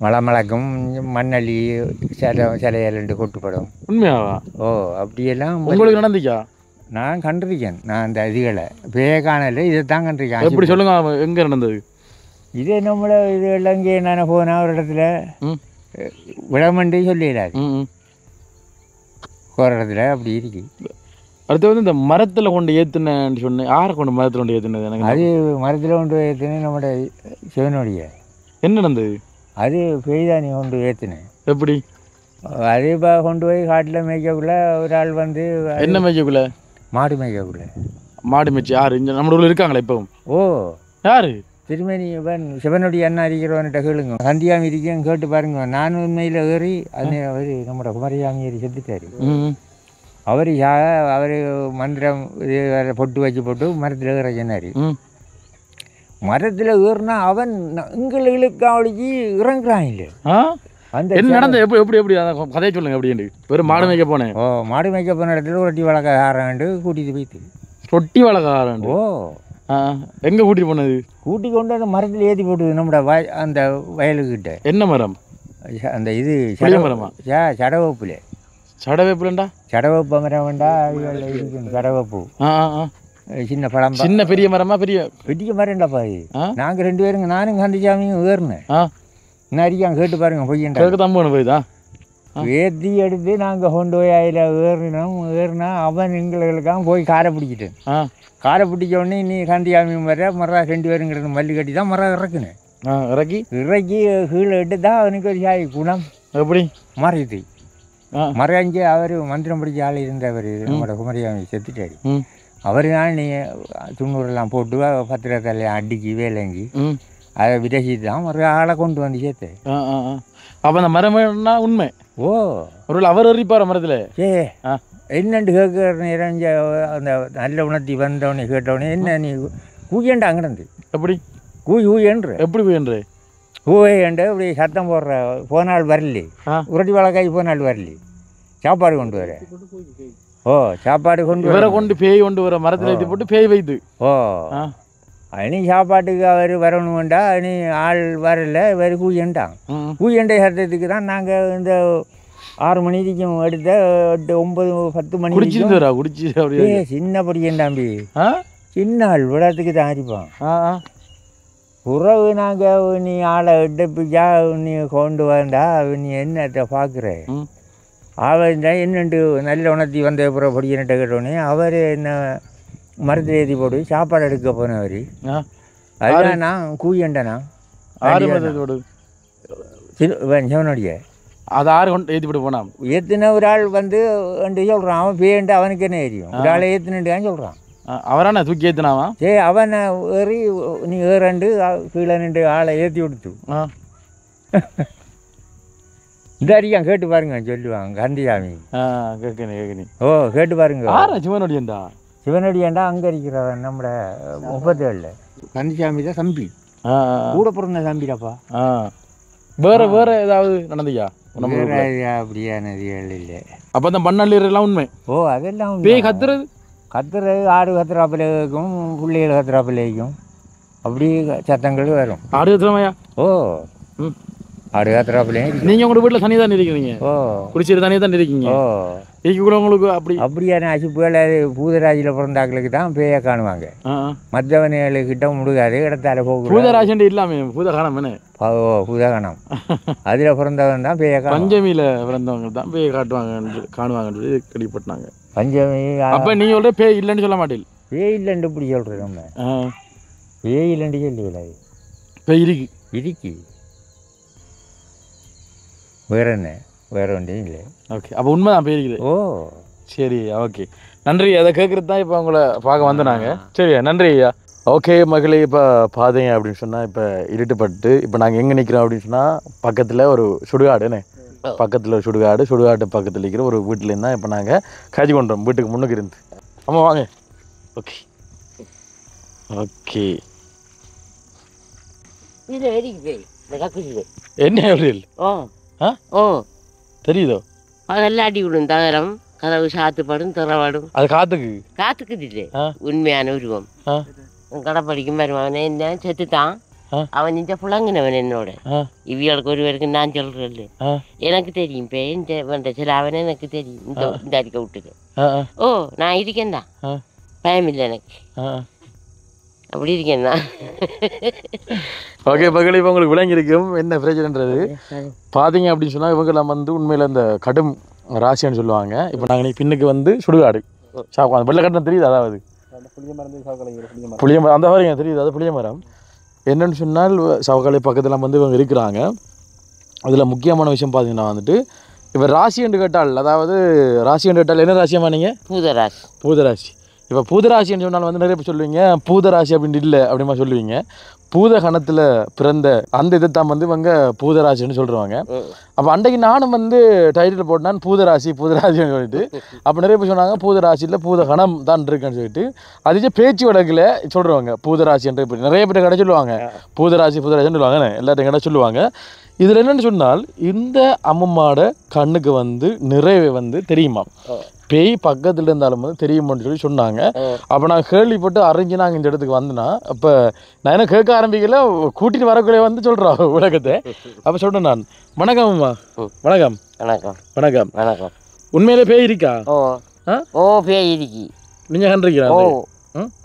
மழை மழக்கும் மண்ணள்ளி சிலையலண்டு கொட்டுப்படும் உண்மையாவா அப்படியெல்லாம் உங்களுக்கு நடந்துச்சா நான் கண்டிருக்கேன் நான் அந்த இதுகளை பேய காணல இதை தான் கண்டிருக்கேன் எப்படி சொல்லுங்க எங்கே நடந்தது இதே நம்மளை இது எல்லாம் இங்கே நான் போனால் ஒரு இடத்துல விடமண்டி சொல்லிடாது ஒரு இடத்துல அப்படி இருக்கு அடுத்து வந்து இந்த மரத்தில் கொண்டு ஏற்றுனேன்னு சொன்னேன் யாரை கொண்டு மரத்தில் கொண்டு ஏற்றுனது எனக்கு அது மரத்தில் கொண்டு ஏற்றுனேன் நம்மளோட சிவனுடைய என்ன நடந்தது அது பெய்தானி கொண்டு ஏற்றுனேன் எப்படி அது இப்போ கொண்டு போய் காட்டில் மேய்க்கக்குள்ள ஒரு ஆள் வந்து என்ன மேய்க்கக்குள்ள மாடு மேய்க்கக்குள்ள மாடு மேய்ச்சி யார் இங்கே நம்ம ஊரில் இருக்காங்களா இப்போவும் யார் திருமணி இவன் சிவனுடைய அண்ணா இருக்கிறவன்கிட்ட கேளுங்க சந்தியாமி இருக்கேன் கேட்டு பாருங்க நான் உண்மையில் ஏறி அது அவர் நம்மளோட குமரியாமி ஏறி செத்துட்டார் அவர் மந்திரம் இது பொட்டு வச்சு போட்டு மரத்தில் ஏற சொன்னார் மரத்தில் ஏறினா அவன் எங்களுக்கு அவளுக்கு இறங்குறான் இல்லை அந்த என்ன நடந்த எப்படி எப்படி எப்படி கதையை சொல்லுங்க அப்படின்னு வெறும் மாடு மேய்க்க போனேன் மாடு மேய்க்க போன இடத்துல ரொட்டி வளர்க்காரண்டு கூட்டிகிட்டு போயிட்டு ரொட்டி வளர்க்காரண்டு எங்கே கூட்டிகிட்டு போனது கூட்டி கொண்டு அந்த மரத்தில் ஏற்றி போட்டுது நம்மளோட அந்த வயலுக்கிட்ட என்ன மரம் அந்த இது மரமா சடவேப்புல சடவேப்புலண்டா சடவேப்பு மரம் வேண்டா இருக்கும் சடவேப்பு சின்ன பழம் சின்ன பெரிய மரமா பெரிய பெரிய மரம்டாப்பா இது நாங்கள் 2 பேருங்க நானும் கண்டிச்சாமியும் ஏறினேன் நிறைய கேட்டு பாருங்க பொய்யன் போய்தா ஏற்றி எடுத்து நாங்கள் கொண்டு போய் அதில் ஏறினா அவன் எங்களுக்காக போய் காரை பிடிக்கிட்டேன் காரை பிடிச்ச உடனே நீ கண்டியாமியும் வர மரம் 2 பேருங்கிறது மல்லி கட்டி தான் மரம் இறக்குனேன் இறக்கி கீழே இட்டு தான் அவனுக்கு ஒரு சாய் குணம் எப்படி மறையுது மறைஞ்சு அவர் மந்திரம் பிடிச்ச ஆள் இருந்தவர் நம்மளோட குமரியாமி செத்துட்டாரு அவர் தான் நீ 90 போட்டு பத்திரத்தில் அடிக்கி வேலைங்கி அதை விதசி தான் ஒரு ஆளை கொண்டு வந்து சேர்த்து அப்போ அந்த மரம் உண்மை ஓ ஒரு அவர் எறிப்பார் மரத்தில். ஏ என்னண்டு கேட்குற நேரம் அந்த நல்ல உணர்த்தி வந்தவனே கேட்டவனே என்ன நீ கூயண்டா அங்கிருந்து எப்படி கூயன்ற எப்படி போயின்று கூயண்டு இப்படி சத்தம் போடுற போனால் வரலி உருட்டி வழக்காய் போனால் வரலி சாப்பாடு கொண்டு வர. ஓ சாப்பாடு கொண்டு வர கொண்டு பேய் கொண்டு வர மரத்தில் ஏற்றி போட்டு பேய் வைத்து. ஓ அனி சாப்பாட்டுக்கு அவர் வரணுமெண்டா அனி ஆள் வரல இவர் கூயண்டான். கூயண்டை சத்தத்துக்கு தான் நாங்கள் இந்த 6 மணிக்கும் எடுத்த 8 9 10 மணி குடிச்சிருந்தா குடிச்சு அப்படியே சின்ன படிக்கண்டாம்பி சின்ன ஆள் விடத்துக்கு தான் அரிப்பான். உறவு நாங்கள் நீ ஆளை எடுப்பிச்சா நீ கொண்டு வந்தா நீ என்னத்தை பார்க்குற அவன் தான் என்னண்டு நல்ல உணர்த்தி வந்த அப்புறம் படிக்கிட்ட கேட்டோடனே அவர் என்ன மரத்தில் ஏற்றி போட்டு சாப்பாடு எடுக்க போனவர். அதுதான் நான் கூயண்டனா சிவனுடைய அது 6 கொண்டு ஏற்றி போட்டு போனான். ஏற்றின ஒரு ஆள் வந்து சொல்கிறான் அவன் பேண்டு அவனுக்கு என்ன தெரியும். ஒரு ஆளை ஏற்றினுட்டான்னு சொல்கிறான். அவரான தூக்கி ஏற்றினாவா சரி அவனை ஏறி நீ ஏறண்டு கீழே நின்று ஆளை ஏற்றி கொடுத்து இந்த அடிக்கான் கேட்டு பாருங்க சொல்லுவாங்க கந்தியாமி. கேட்கணும் ஓ கேட்டு பாருங்க. சிவனடியண்டா சிவனடியாண்டா அங்கே இருக்கிறவன் நம்மளோட 37 கந்திசாமி தான் தம்பி கூட பிறந்த தம்பிடாப்பா. வேற வேற ஏதாவது நடந்தியா அப்படியானது இல்லை. அப்போ அந்த மண்ணள்ளீரெல்லாம் உண்மை. ஓ அதெல்லாம் பேய் கத்துறது ஆடு கத்துறாப்பில் இருக்கும் பிள்ளைகள் கத்துறாப்பில் இருக்கும் அப்படி சத்தங்கள் வரும். ஆடு கத்துறமையா? ஓ ஆடு கத்துறாப்பிலையும். நீங்கள் உங்களோட வீட்டில் தனி தான் இருக்கிறீங்க? ஓ குடிச்சிட்டு தனியாக தான் இருக்கீங்க? ஓ கூட உங்களுக்கு அப்படியான அசிப்புகள் பூதராஜியில் பிறந்தாக்களுக்கு தான் பேயை காணுவாங்க. மற்றவனுக்கிட்ட முடுகாது இடத்தால போக பூதராஜன் இல்லாமே பூதகானம் ஓ பூதகானம் அதில் பிறந்தவன் தான் பேயை பஞ்சமியில் பிறந்தவங்க தான் பேயை காட்டுவாங்க காணுவாங்கன்னு கேள்விப்பட்டாங்க. பஞ்சமி அப்போ நீங்கள் சொல்கிற பேய் இல்லைன்னு சொல்ல மாட்டேன். பேய் இல்லைன்னு இப்படி சொல்கிறேன் நம்ம பேய் இல்லைன்னு சொல்லல பேய் இருக்கு இருக்கு வேற என்ன வேற ஒன்றையும் இல்லை. ஓகே அப்போ உண்மை தான் பேய் இருக்குது. ஓ சரி ஓகே நன்றி. அதை கேட்குறது தான் இப்போ உங்களை பார்க்க வந்தனாங்க. சரியா நன்றி ஐயா. ஓகே மகளே இப்போ பாதைங்க அப்படின்னு சொன்னால் இப்போ இருட்டுப்பட்டு இப்போ நாங்கள் எங்கே நிற்கிறோம் அப்படின்னு சொன்னால் பக்கத்தில் ஒரு சுடுகாடுன்னு பக்கத்தில் ஒரு சுடுகாட்டு பக்கத்தில் இருக்கிற ஒரு வீட்டிலேருந்து தான் இப்போ நாங்கள் காய்ச்சி கொண்டோம் வீட்டுக்கு முன்னுக்கு இருந்து. ஆமாம் வாங்க. ஓகே ஓகே என்ன எப்படி தெரியுதோ அதெல்லாம் அடி விடும் தகரம் கதவு சாத்துப்படும் திறவாடும். அது காத்துக்கு இல்லை உண்மையான உருவம் கடைப்படிக்கும் வருவான். என்ன செத்துத்தான் அவன் இந்த புழங்கினவன் என்னோட இவளுக்கு ஒருவருக்கு நான் சொல்றேன் எனக்கு தெரியும் வேண்ட சில அவன் எனக்கு தெரியும் இந்த அறிக்கை விட்டுட்டு. ஓ நான் இருக்கேன்டா பயம் இல்லை எனக்கு அப்படி இருக்கேன்னா. ஓகே பகல் இப்போ உங்களுக்கு விளங்கியிருக்கும் என்ன பிரச்சனைன்றது பார்த்தீங்க அப்படின்னு சொன்னால் இவங்கெல்லாம் வந்து உண்மையில் இந்த கடும் ராசின்னு சொல்லுவாங்க. இப்போ நாங்கள் பின்னுக்கு வந்து சுடுகாடு அந்த வெள்ளை கட்டம் தெரியுது. அதாவது புளிய மரம் அந்த மாதிரி தெரியுது. அது புளிய மரம் என்னென்னு சொன்னால் சவக்காலை பக்கத்தில் வந்து இவங்க இருக்கிறாங்க. அதில் முக்கியமான விஷயம் பார்த்தீங்கன்னா வந்துட்டு இப்போ ராசி என்று கேட்டால் அதாவது ராசி என்று கேட்டால் என்ன ராசியம்மா நீங்கள்? பூதராசி. இப்போ பூதராசின்னு சொன்னால் வந்து நிறைய பேர் சொல்லுவீங்க பூதராசி அப்படின்ட்டு இல்லை அப்படிமா சொல்லுவீங்க. பூதகணத்தில் பிறந்த அந்த இதை தான் வந்து இவங்க பூதராசின்னு சொல்லுவாங்க. அப்போ அன்றைக்கு நானும் வந்து டைட்டில் போட்டேன் பூதராசின்னு சொல்லிட்டு. அப்போ நிறைய பேர் சொன்னாங்க பூதராசியில் பூதகணம் தான் இருக்குன்னு சொல்லிட்டு. அதுக்கே பேச்சு வழக்கில் சொல்கிறவங்க பூதராசின்ற இப்படி நிறைய பேர் கடை சொல்லுவாங்க பூதராசின்னு சொல்லுவாங்க எல்லாத்தையும் கடை சொல்லுவாங்க. இதில் என்னென்னு சொன்னால் இந்த அம்மம்மாட கண்ணுக்கு வந்து நிறைய வந்து தெரியுமா பேய் பக்கத்தில் இருந்தாலும் வந்து தெரியுமான்னு சொல்லி சொன்னாங்க. அப்போ நான் கேள்விப்பட்டு அறிஞ்சு நாங்கள் இந்த இடத்துக்கு வந்தேன்னா அப்போ நான் என்ன கேட்க ஆரம்பிக்கல கூட்டிகிட்டு வரக்குள்ளே வந்து சொல்கிறோம் உலகத்தை. அப்போ சொல்கிறேன் நான் வணக்கம் அம்மா. வணக்கம் வணக்கம் வணக்கம் வணக்கம். உண்மையிலே பேய் இருக்கா? ஓ பேய் இருக்கி நீங்கள் கண்டிருக்கிறா?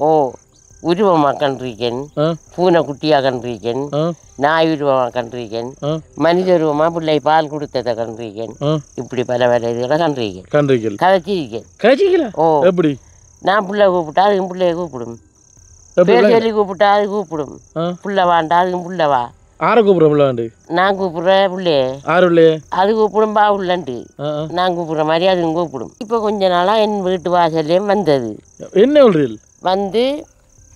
ஓ உருவமாக கண்டிருக்கேன் பூனை குட்டியாக கண்டிருக்கேன் நாய் உருவமாக கண்டிருக்கேன் மனித உருவமாக பிள்ளை பால் கொடுத்ததை கண்டிருக்கேன் இப்படி பல பல இதுகளை கண்டிருக்கேன் கதைச்சிருக்கேன். ஓ எப்படி நான் பிள்ளை கூப்பிட்டா அதுக்கு பிள்ளைய கூப்பிடும் பேர் சொல்லி கூப்பிட்டா அது கூப்பிடும் பிள்ளை வாண்டா அதுக்கு பிள்ளை வா. ஆரை கூப்பிட்ற பிள்ளைண்டு நான் கூப்பிட்றேன் பிள்ளையே அது கூப்பிடும் பா உள்ளன்ட்டு நான் கூப்பிட்ற மாதிரி அதுவும் கூப்பிடும். இப்போ கொஞ்ச நாளாக என் வீட்டு வாசல்லையும் வந்தது என்ன வந்து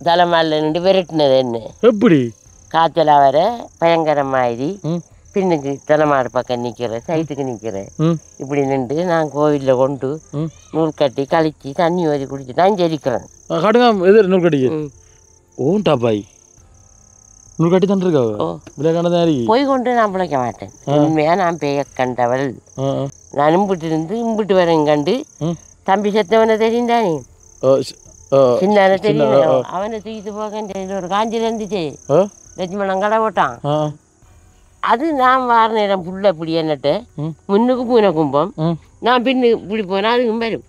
தலைமால நின்று விரட்டினது என்ன எப்படி காய்ச்சலா வர பயங்கர மாதிரி பின்னுக்கு தலைமாடு பக்கம் நிற்கிறேன், சைட்டுக்கு நிற்கிறேன். இப்படி நின்று நான் கோவிலில் கொண்டு நூல் கட்டி கழிச்சு தண்ணி ஊற்றி குடிச்சு தான் ஜெரிக்கிறேன். காட்டுங்க எது நூல் கட்டிக்கு ஓண்டா பாய் நூல் கட்டி தான் இருக்கா விளையாட போய் கொண்டு நான் பிழைக்க மாட்டேன். உண்மையாக நான் பேய கண்டவள். நான் இம்பிட்டு இருந்து இம்பிட்டு வரேன் கண்டு தம்பி செத்தவனை தெரியும் தானே, சின்ன தெரியும். அவனை தூக்கிட்டு போக ஒரு காஞ்சியில் இருந்துச்சு, லட்சுமணன் கடை போட்டான். அது நான் வார நேரம் புள்ள இப்படி என்னட்டு முன்னுக்கு பூனை கும்பம், நான் பின்னு இப்படி போனால் அதுக்கும் வரும்,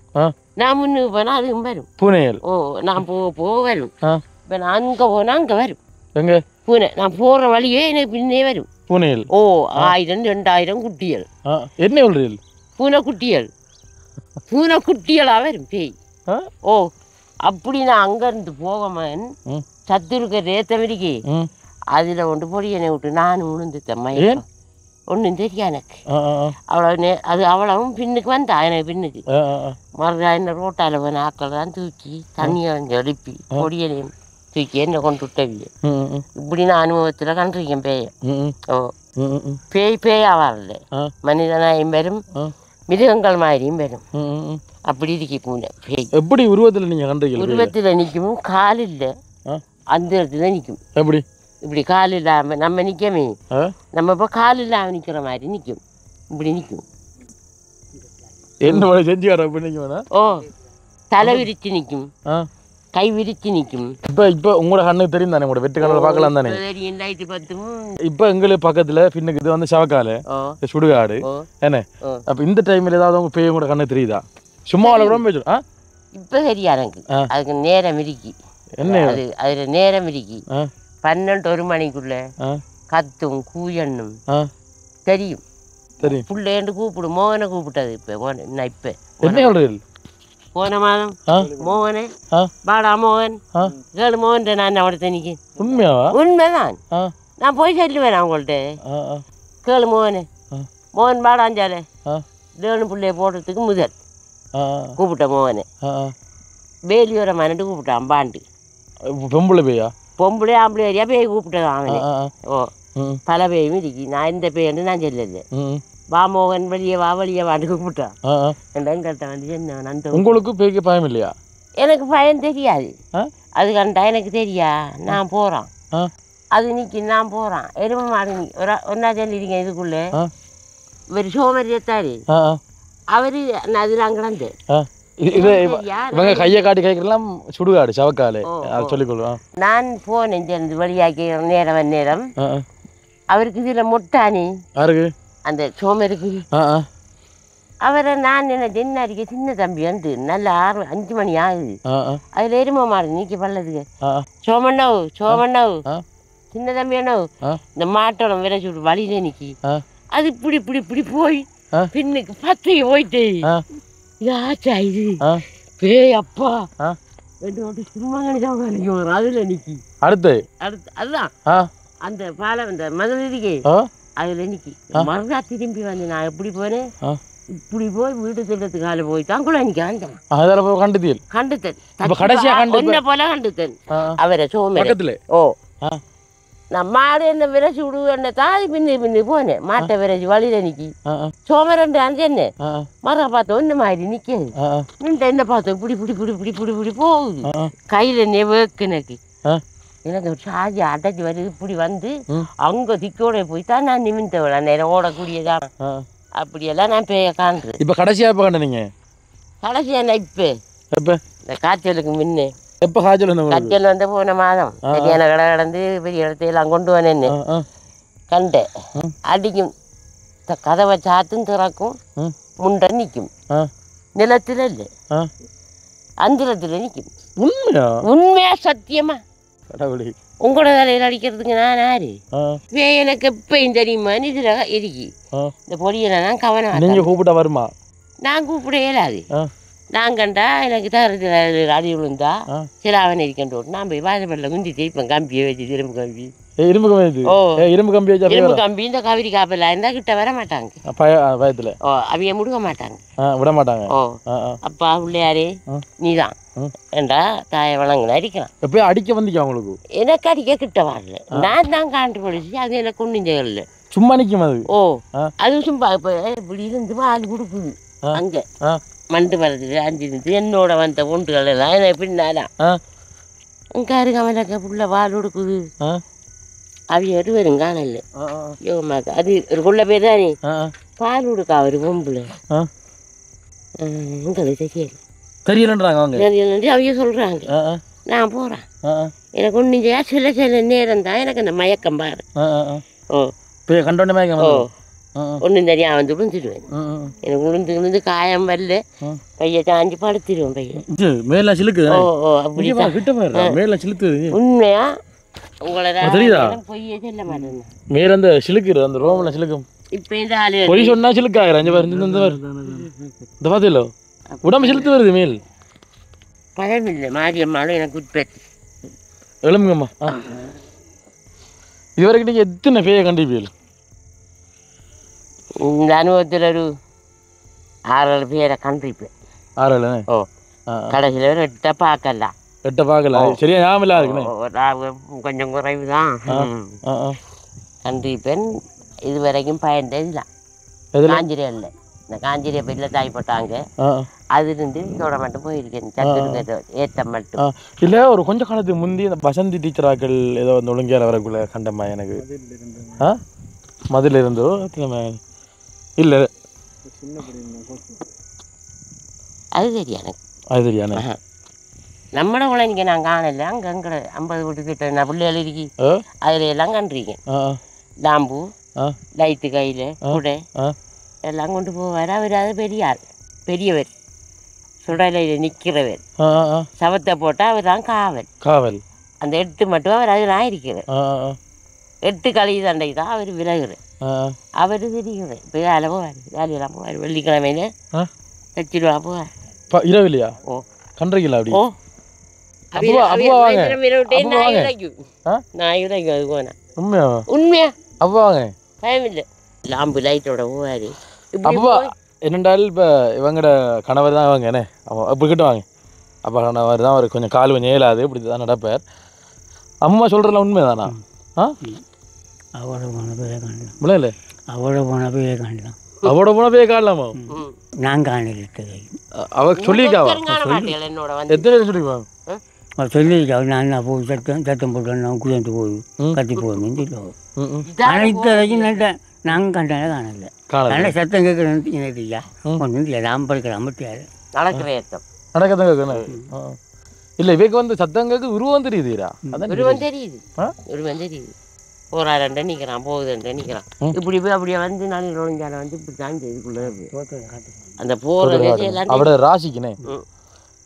நான் முன்னுக்கு போனால் அதுக்கும் வரும் பூனையல். ஓ நான் போக வரும். இப்போ நான் அங்கே போனால் அங்கே வரும் எங்க பூனை. நான் போகிற வழியே எனக்கு பின்னே வரும் பூனையல். ஓ 1000 2000 குட்டிகள். என்ன சொல்றீர்கள்? பூனை குட்டிகள், பூனை குட்டிகளாக வரும் பேய். ஓ அப்படி நான் அங்கேருந்து போகமன் சத்து இருக்க ரேத்தவரிக்கு அதில் ஒன்று பொடியனை விட்டு நானும் விழுந்துட்டேன். மயம் ஒன்றும் தெரியும் எனக்கு. அவ்வளோ அது அவ்வளவும் பின்னுக்கு வந்தா எனக்கு பின்னுக்கு மறுநாள் என்ன ரோட்டால் போன ஆக்கள் தான் தூக்கி தண்ணியை கொஞ்சம் எழுப்பி பொடியனையும் தூக்கி என்ன கொண்டு விட்டவிய. இப்படி நான் அனுபவத்தில் கண்டிருக்கேன் பேய. ஓ பேய் ஆவார்ல, மனிதனாயும் வரும் மிருகங்கள் மாதிரியும் வரும். அப்படி இருக்கு பூனை பேய். எப்படி உருவத்தில் நீங்கள் கண்டிருக்கீங்க? உருவத்தில் நிற்கும், கால் இல்லை அந்த இடத்துல நிற்கும். எப்படி இப்படி கால் இல்லாமல் நம்ம நிற்கமே, நம்ம இப்போ கால் இல்லாமல் நிற்கிற மாதிரி நிற்கும். இப்படி நிற்கும். என்ன செஞ்சு வேணா? ஓ தலை விரிச்சு நிற்கும், கை விரிச்சு நிற்கும். இப்போ உங்களோட கண்ணுக்கு தெரியும் தானே, உங்களோட வெட்டு கண்ணில் பார்க்கலாம் தானே. நைட்டு 10 இப்போ எங்களுக்கு பக்கத்தில் பின்னுக்கு இது வந்து சவக்காலு சுடுகாடு என்ன. அப்போ இந்த டைமில் ஏதாவது உங்கள் பேய் உங்களோட கண்ணுக்கு தெரியுதா? சும்மா கூட பேசும். இப்போ சரியா எனக்கு அதுக்கு நேரம் இருக்கி. என்ன அது அதில் நேரம் இருக்கி 12 மணிக்குள்ள கத்தும் கூயண்ணும் தெரியும். தெரியும் புள்ளேண்டு கூப்பிடு. மோகனை கூப்பிட்டது இப்போ நான் இப்போ என்ன சொல்றீர்கள்? போன மாதம் மோகனே பாடா மோகன் கேளு மோகன் நான் அவட தனிக்கு. உண்மையாவா? உண்மைதான். நான் போய் சொல்லுவேன் அவங்கள்ட்ட, கேளு மோகனே மோகன் பாடாஞ்சாலே தேனு பிள்ளைய போடுறதுக்கு முதல் கூப்பிட்ட மோகனை வேலியோர மனட்டு கூப்பிட்டான் பாண்டு. பொம்பளை பேயா? பொம்பளை ஆம்பளை ஏரியா பேய் கூப்பிட்டதான் அவனே. ஓ பல பேயும் இருக்கு. நான் இந்த பேன்னு நான் சொல்லல. வா மோகன் வெளியே வா வெளியே வான்னு கூப்பிட்டான். கேட்ட வந்து என்ன நண்டு. உங்களுக்கு பேய்க்கு பயம் இல்லையா? எனக்கு பயம் தெரியாது. அது கண்டா எனக்கு தெரியா, நான் போறான் அது நிற்கி நான் போறான். எருமை மாடு ஒன்னா சொல்லிருக்கேன் இதுக்குள்ள இவர் சோமரியத்தாரு அவரு அதில் அங்கிடந்து இவங்க கையை காட்டி கேட்கலாம் சுடுகாடு சவக்காலு சொல்லிக்கொள்ளுவோம். நான் போனேன் சேர்ந்து வழியாக்கி நேரம் அவருக்கு இதில் மொட்டானி யாருக்கு? அந்த சோமருக்கு. அவரை நான் என்ன அடிக்க சின்ன தம்பி வந்து நல்ல 5 மணி ஆகுது. அதில் எருமை மாடு நீக்கி பள்ளதுக்கு சோமண்ணவு சோமண்ணவு சின்ன தம்பி அண்ணவு இந்த மாட்டோட விரைச்சி விட்டு வழியில நிக்கி அது இப்படி இப்படி இப்படி போய் பின்னுக்கு 10 போயிட்டு யாச்சா இது பேய் அப்பா சும்மா அதுல நிக்கி அடுத்து அதுதான் அந்த பாலம் இந்த மதுரைக்கு அதுல நிக்கி மறுநா திரும்பி வந்து நான் எப்படி போனேன் இப்படி போய் வீட்டு திட்டத்துக்கு கால போய் தான் கூட நிக்க கண்டுத்தேன் போல கண்டுத்தேன் அவரை சோம. ஓ நான் மாடு என்ன விரைச்சி விடுவேன் தான் பின்னு போனேன். மாட்டை விரைச்சி வழியில நிக்கி சோமரண்டு அஞ்சு மரம் பார்த்தோம் இந்த மாதிரி நிக்காது. நின்று என்ன பார்த்தோம் இப்படி இப்படி இப்படி இப்படி இப்படி இப்படி போகுது. கையில நெவக்கு எனக்கு சாஜி அடைச்சி வருது. இப்படி வந்து அங்க திக்கோட போய் தான் நான் நிமிந்தவள நேரம் ஓடக்கூடியதான். அப்படியெல்லாம் நான் பேய காண்றேன். இப்ப கடைசியா எப்ப கண்டீங்க? கடைசியா இப்ப இந்த காய்ச்சலுக்கு முன்னே. எப்ப காய்ச்சல் வந்து போன மாதம் சரியான கடை கடந்து பெரிய இடத்தையெல்லாம் கொண்டு வந்தேன்னு கண்டேன். அடிக்கும் கதவை சாத்தும் திறக்கும் முண்டை நிற்கும். நிலத்துல இல்லை அந்திரத்துல நிற்கும். உண்மையா சத்தியமா உங்களோட தலையில் அடிக்கிறதுக்கு நான் யாரு? எனக்கு எப்பயும் தெரியுமா இதுல இருக்கு. இந்த பொடியில நான் கவனம் கூப்பிட்டா வருமா? நான் கூப்பிட இயலாது. நான் கண்டா எனக்கு தரத்தில் அடி விழுந்தா சில அவன் இருக்கண்டு நான் போய் வாசப்படல குந்தி தேய்ப்பேன். கம்பியை வச்சு இரும்பு கம்பி இரும்பு கம்பி இந்த கவிரி காப்பெல்லாம் இருந்தா கிட்ட வர மாட்டாங்க. ஓ அவைய முடுக்க மாட்டாங்க, விட மாட்டாங்க. ஓ அப்பா பிள்ளையாரே நீதான் என்றா தாய வளங்களை அடிக்கலாம். எப்பயும் அடிக்க வந்தீங்க அவங்களுக்கு? எனக்கு அடிக்க கிட்ட வரல. நான் தான் காண்டு படிச்சு அது எனக்கு ஒன்றும் செய்யல. சும்மா நிற்கும் அது. ஓ அது சும்மா இப்போ இப்படி இருந்து பால் கொடுக்குது அங்கே மண்டு மரத்தில் அஞ்சிருந்து என்னோட வந்த ஒன்றுகள் எல்லாம் எனக்கு பின்னாலாம் அங்கே கமலக்க புள்ள பால் கொடுக்குது அவங்க ஒரு வரும் காணல யோமாக்கா அது ஒரு கொள்ள பேர் தானே பால் கொடுக்கா ஒரு பொம்புல உங்களுக்கு தெரியலன்றாங்க அவங்க சொல்கிறாங்க. நான் போகிறேன் எனக்கு ஒன்றும் செய்யா சில சில நேரம் தான் எனக்கு அந்த மயக்கம் பாரு. ஓ கண்டோன்னே மயக்கம். ஓ ஒன்றும் தெரியாம வந்து விழுந்துடுவேன். எனக்கு விழுந்து விழுந்து காயம் வரல பைய சாஞ்சி படுத்திடுவேன் பையன் மேல சிலுக்கு. ஓ ஓ அப்படி மேல சிலுக்கு உண்மையா உங்களை தெரியுதா பொய்யே சொல்ல மாட்டேன். மேல அந்த சிலுக்கு அந்த ரோமல சிலுக்கும். இப்போ இந்த ஆளு பொய் சொன்னா சிலுக்கு ஆயிரம். அஞ்சு பாரு இந்த பாத்தியில உடம்பு சிலுத்து வருது மேல். பயம் இல்லை மாரியம்மாலும் எனக்கு உற்பத்தி எழுமுங்கம்மா. இதுவரைக்கும் நீங்கள் எத்தனை பேயை கண்டிப்பீர்கள்? இந்த அனுபவத்தில் ஒரு 6 பேரை கண்டிப்பேன். 6 ஓ கடைசியில் ஒரு 8 பார்க்கலாம். 8 பார்க்கலாம். சரியா ஞாபகம் இல்லை இருக்குண்ணே. கொஞ்சம் குறைவு தான் கண்டிப்பேன். இது வரைக்கும் பயந்ததுலாம் காஞ்சிரியம் இல்லை. இந்த காஞ்சிரிய பையில் தாய் போட்டாங்க. அதுலேருந்து இதோட மட்டும் போயிருக்கேன். சத்துருக்க ஏற்றம் மட்டும் இல்லை. ஒரு கொஞ்ச காலத்துக்கு முந்தி இந்த வசந்தி டீச்சராக்கள் ஏதோ அந்த ஒழுங்கியால் வரக்குள்ள கண்டம்மா எனக்கு மதுல இருந்தோ இல்லை அது தெரியா எனக்கு. அது தெரியாண்ணே. நம்மட குழந்தைங்க நான் காணல. அங்கே அங்கே 50 வீட்டுக்கிட்ட நான் பிள்ளைகள் இருக்கி அதில் எல்லாம் கண்டிருக்கேன். லாம்பு லைட்டு கையில் கூட எல்லாம் கொண்டு போவார். அவர் அது பெரியார் பெரியவர் சுடலையில் நிற்கிறவர். சவத்தை போட்டால் அவர் தான் காவல். காவல் அந்த 8 மட்டும் அவர் அது நான் இருக்கிறார். 8 கழி தண்டை தான் அவர் விலகுறார். அவர் தெரிகிறார். இப்போ வேலை போவார். வேலையெல்லாம் போவார். வெள்ளிக்கிழமையில 8 ரூபா போவார். இரவில்லையா? ஓ கண்டுறீங்களா? அப்படி ஓ உண்மையா? உண்மையா அப்போ வாங்க. பயம் இல்லை. லாம்பு லைட்டோட போவார். அப்போ என்னென்றால் இப்போ இவங்கட கணவர் தான் இவங்க என்ன இப்போ கிட்ட வாங்க. அப்போ கணவர் தான் அவர் கொஞ்சம் கால் கொஞ்சம் ஏலாது இப்படி தான் நடப்பார். அம்மா சொல்கிறலாம் உண்மை தானா? அவட போன போய் காணலாம். முடியல அவட போன போய் காணலாம். அவட போன போய் காணலாமா? நான் காணல. அவ சொல்லியிருக்காவா? எத்தனை சொல்லிக்குவா? அவள் சொல்லியிருக்கா. நான் போய் சத்தம் போட்டு நான் குளிர்ந்து போய் கத்தி போகணும்னு சொல்லுவோம். ஆனால் இப்போ வரைக்கும் நாங்கள் கண்டாலே காணல. நல்ல சத்தம் கேட்குறேன்னு இல்லையா ஒன்றும் இல்லை. நாம் படிக்கிற முடியாது. நடக்கத்தான் கேட்கணும். இல்லை இவைக்கு வந்து சத்தம் கேட்க உருவம் தெரியுதுடா. உருவம் தெரியுது. உருவம் தெரியுது. போராடண்ட நிற்கிறான் போகுதுன்ற நிற்கிறான். இப்படி போய் அப்படியே வந்து நான் நுழைஞ்சால வந்து இப்படி தான் இதுக்குள்ளே அந்த போகிற அவட ராசிக்குனே.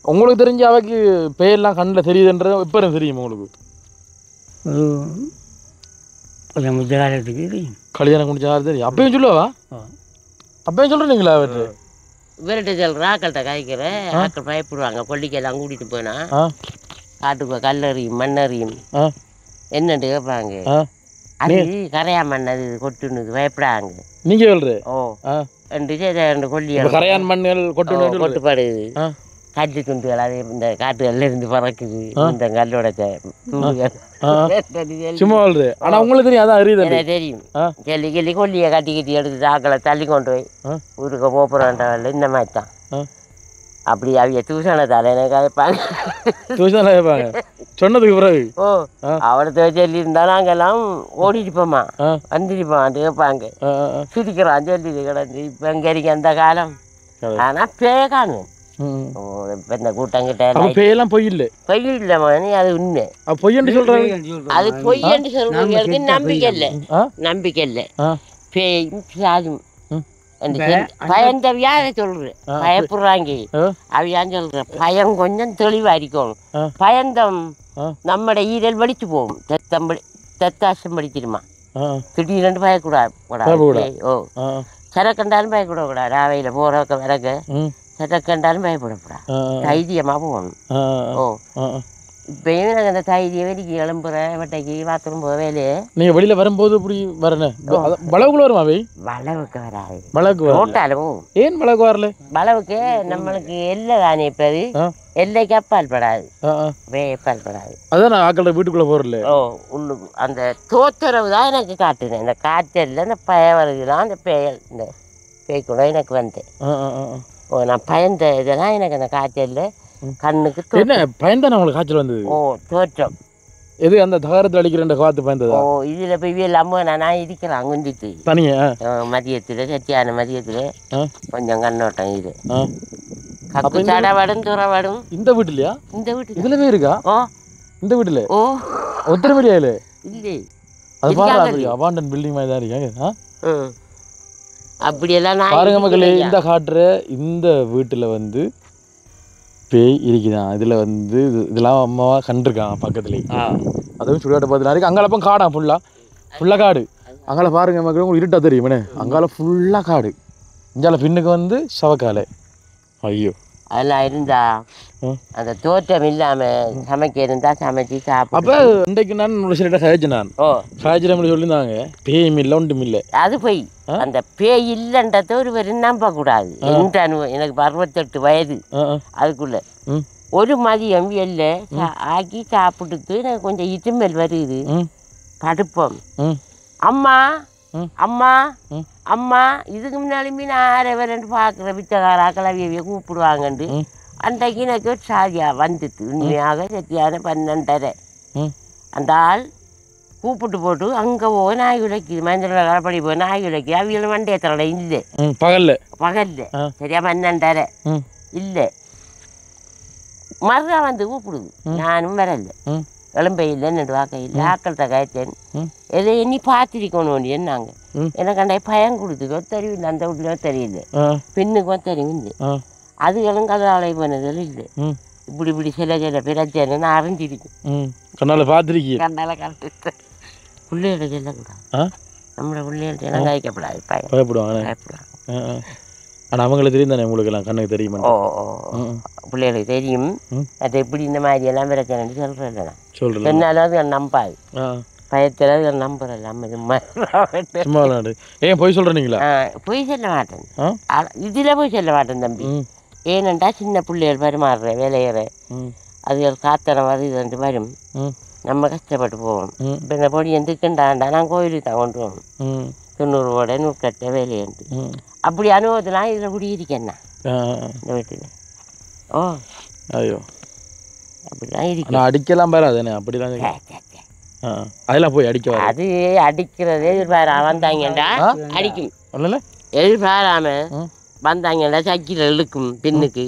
உங்களுக்கு தெரிஞ்சு அவைக்கு பெயர்லாம் கண்ணில் தெரியுதுன்றது எப்போ தெரியும் உங்களுக்கு? கொஞ்சம் முஞ்ச காலத்துக்கு தெரியும். கல்யாணம் முடிஞ்சாலும் தெரியும். அப்பயும் சொல்லுவா? அப்பயும் சொல்கிறீங்களா? அவர்கிட்ட இவர்கிட்ட சொல்கிற ஆக்கள்கிட்ட காய்க்கிற ஆக்கள் பயப்படுவாங்க. கொல்லிக்கெல்லாம் கூட்டிகிட்டு போனா காட்டுக்கு கல்லறியும் மண்ணறியும் என்னட்டு கேட்பாங்க. அது கரையா மண் அது கொட்டுனுது பயப்படாங்க. நீங்கள் சொல்கிற? ஓ 2 கொல்லிய கரையான் மண்கள் கொட்டுப்படுது. கட்டு துண்டுகள் அது இந்த காட்டுகள்ல இருந்து பறக்குது. இந்த கல்லோட சும்மா சொல்றது. ஆனா உங்களுக்கு தெரியும். அதான் அறியுது. எனக்கு தெரியும். கெல்லி கெல்லி கொல்லியை கட்டி கட்டி எடுத்து ஆக்களை தள்ளி கொண்டு போய் ஊருக்கு போப்புறன்ற இந்த மாதிரி தான். அப்படி அவங்க தூசணத்தால எனக்கு கேட்பாங்க. தூசணம் கேட்பாங்க சொன்னதுக்கு பிறகு. ஓ அவளை சொல்லி இருந்தா நாங்கெல்லாம் ஓடிட்டுப்போமா வந்துருப்போம் அது கேட்பாங்க. சிரிக்கிறோம் சொல்லி கிடந்து இப்போ எங்கே இருக்கு அந்த காலம். ஆனா பேய காணும். இந்த கூட்டங்கிட்ட பேயெல்லாம் பொய் இல்லை. பொய் இல்லை மணி அது உண்மை. பொய்யன்று சொல்றாங்க. அது பொய்யன்று சொல்றவங்களுக்கு நம்பிக்கை இல்லை. நம்பிக்கை இல்லை. பேயும் சாதும் பயந்தவியா அதை சொல்றேன். பயப்படுறாங்க அவையான்னு சொல்ற. பயம் கொஞ்சம் தெளிவா இருக்கணும். பயந்தம் நம்மட ஈரல் வலிச்சு போகும். தெத்தாசம் படிச்சிருமா திடீர்னு பயக்கூடாது. ஓ சரக்கண்டாலும் பயப்படக்கூடாது. ராவையில் போறக்க வரக்க சரக்கண்டாலும் பயப்படக்கூடாது. தைரியமா போகணும். ஓ இப்பயும் எனக்கு அந்த தைரியம் வெடிக்கு கிளம்புறேன் வெட்டைக்கு பாத்ரூம் போக வேலையே. நீங்கள் வெளியில் வரும்போது இப்படி வரணும் வளவுக்குள்ள வருமா அவை? வளவுக்கு வராது, வளவுக்கு ரோட்டாலும். ஏன் வளவுக்கு வரல? வளவுக்கு நம்மளுக்கு எல்லை தானே இப்பது, எல்லைக்கு அப்பால் படாது, அப்பால் படாது. அதான் நான் ஆக்கள வீட்டுக்குள்ளே போகிறல. ஓ உள்ளுக்கு அந்த தோத்தரவு தான் எனக்கு காட்டுனேன். இந்த காய்ச்சலில் இந்த பய வருதுலாம் அந்த இந்த பேய் கூட எனக்கு வந்தேன். ஓ நான் பயந்த இதெல்லாம் எனக்கு அந்த காய்ச்சலில் கண்ணுக்கு என்ன பயந்தானே உங்களுக்கு காய்ச்சல் வந்தது? ஓ தோற்றம். எது அந்த தகரத்தில் அடிக்கிற காற்று பயந்ததா? ஓ இதில் போய் இல்லாமல் நான் இருக்கிறேன் குந்திட்டு தனியா மதியத்தில் சத்தியான மதியத்தில் கொஞ்சம் கண்ணோட்டம் இது கப்பு சடவடும் துறவடும். இந்த வீட்டுலையா? இந்த வீட்டு இதுல போய் இருக்கா? ஓ இந்த வீட்டுல. ஓ ஒத்தரை மணியா இல்லை? இல்லை அது பாரு அபாண்டன் பில்டிங் மாதிரி தான் இருக்காங்க. அப்படியெல்லாம் பாருங்க மக்களே, இந்த காட்டுற இந்த வீட்டுல வந்து பேய் இருக்குதான். இதுல வந்து இதெல்லாம் அம்மாவா கண்டிருக்காங்க பக்கத்துலேயே. அதுவும் சுடுகாட்டை பார்த்துலாம் இருக்கு. அங்காலப்பம் காடா ஃபுல்லாக காடு. அங்கால பாருங்க மக்கள், உங்களுக்கு இருட்டா தெரியுமே, அங்கால ஃபுல்லாக காடு. இஞ்சால பின்னுக்கு வந்து சவக்காலை. ஐயோ அதெல்லாம் இருந்தா அந்த தோற்றம் இல்லாம சமைக்க இருந்தா சமைச்சு சாப்பிடும். அப்போ இன்றைக்கு நான் சில கழிச்சு நான் காய்ச்சல் சொல்லியிருந்தாங்க பேயும் இல்லை ஒன்றும் இல்லை. அது போய் அந்த பேய் இல்லைன்றத ஒருவர் நம்ப கூடாது. எந்த அனுபவம் எனக்கு 68 வயது. அதுக்குள்ள ஒரு மதியம் வெளில ஆக்கி சாப்பிட்டு எனக்கு கொஞ்சம் இருமல் வருது. படுப்போம் அம்மா அம்மா அம்மா. இதுக்கு முன்னாலுமே நான் ஆரவரண்டு பார்க்குற பிச்சைக்காரா கிளவியவிய கூப்பிடுவாங்கண்டு. அன்றைக்கு எனக்கு சாதியா வந்துட்டு உண்மையாக சத்தியான 12:30. அந்த ஆள் கூப்பிட்டு போட்டு அங்கே போக நாய் உழைக்குது. மந்திர கலப்படி போய் நாய் உழைக்குது. அவியலும் மண்டையத்தோட இல்லை பகல்ல சரியா 12:30 இல்லை. மறுநாள் வந்து கூப்பிடுது. நானும் வரல, எலும்பையில் நின்று வாக்கையில் ஆக்கள்கிட்ட காய்ச்சேன். எதை எண்ணி பார்த்துருக்கணும் என்னாங்க. எனக்கு அந்த பயம் கொடுத்துக்கோ தெரியும். அந்த வீட்டுலயோ தெரியல, பெண்ணுக்கோ தெரியும். அதுகளும் கதாலை போனதில் இல்லை. இப்படி சில பிரச்சனை நான் அறிஞ்சிருக்கேன். கண்ணால பார்த்துருக்கேன். கண்ணால கண்டுட்டு பிள்ளைகளுக்கு சொல்லக்கூடாது. நம்மளோட பிள்ளைகள்ட்ட எல்லாம் காய்க்கப்படாது. பயப்படுவாங்க. ஆனால் அவங்களுக்கு தெரியும் தானே, உங்களுக்கு எல்லாம் கண்ணுக்கு தெரியுமா? பிள்ளைகளுக்கு தெரியும். அது எப்படி இந்த மாதிரி எல்லாம் பிரச்சனை சொல்கிறேன் சொன்னாலும் அது நம்பாது. பயத்தில் அது நம்புறேன். ஏன் போய் சொல்கிறீங்களா? போய் சொல்ல மாட்டேன். இதில் போய் சொல்ல மாட்டேன் தம்பி. ஏனென்றா சின்ன பிள்ளைகள் பரிமாறுற வேலையிற அதுகள் காத்தனை வருது வரும். நம்ம கஷ்டப்பட்டு போவோம். இப்போ இந்த பொடி எதுக்குண்டாண்டா நான் கோயிலுக்கு தான் கொண்டு போகணும். 90 ஓட 100 வேலையுண்டு. அப்படி அனுபவத்தெலாம் இதில் குடியிருக்கேன்னா இந்த வீட்டில். ஓ ஐயோ அப்படிலாம் இருக்கு. அடிக்கலாம் பாரு அதுன்னு அப்படிலாம் அதெல்லாம் போய் அடிக்க அது அடிக்கிறதே எதிர்பார வந்தாங்கண்டா அடிக்கும். எதிர்பாராம வந்தாங்கண்டா சக்கில இழுக்கும் பின்னுக்கு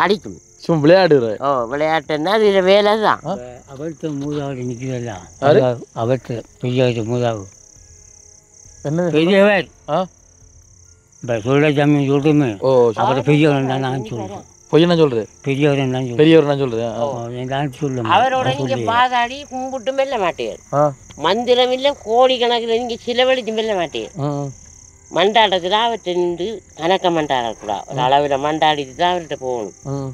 அடிக்கும். சும்மா விளையாடுற. ஓ விளையாட்டுன்னா அது வேலை தான். அவர்கிட்ட மூதாவது நிற்கிறதா அவர்கிட்ட பெரிய மூதாவது என்ன பெரியவர் இப்போ சொல்ல ஜாமீன் சொல்லுமே. ஓ அவரை பெரியவர் தான் நான் சொல்கிறேன். பொய்யனா சொல்றது? பெரியவர் நான் சொல்றேன். அவரோட நீங்க பாதாடி கும்பிட்டு மெல்ல மாட்டீர். மந்திரம் இல்லை கோடிக்கணக்கில் நீங்க செலவழிச்சு மெல்ல மாட்டீர். மண்டாட்டத்தில் அவர்கிட்ட நின்று கணக்க மண்டாடக்கூடாது. ஒரு அளவில் மண்டாடிட்டு தான் அவர்கிட்ட போகணும்.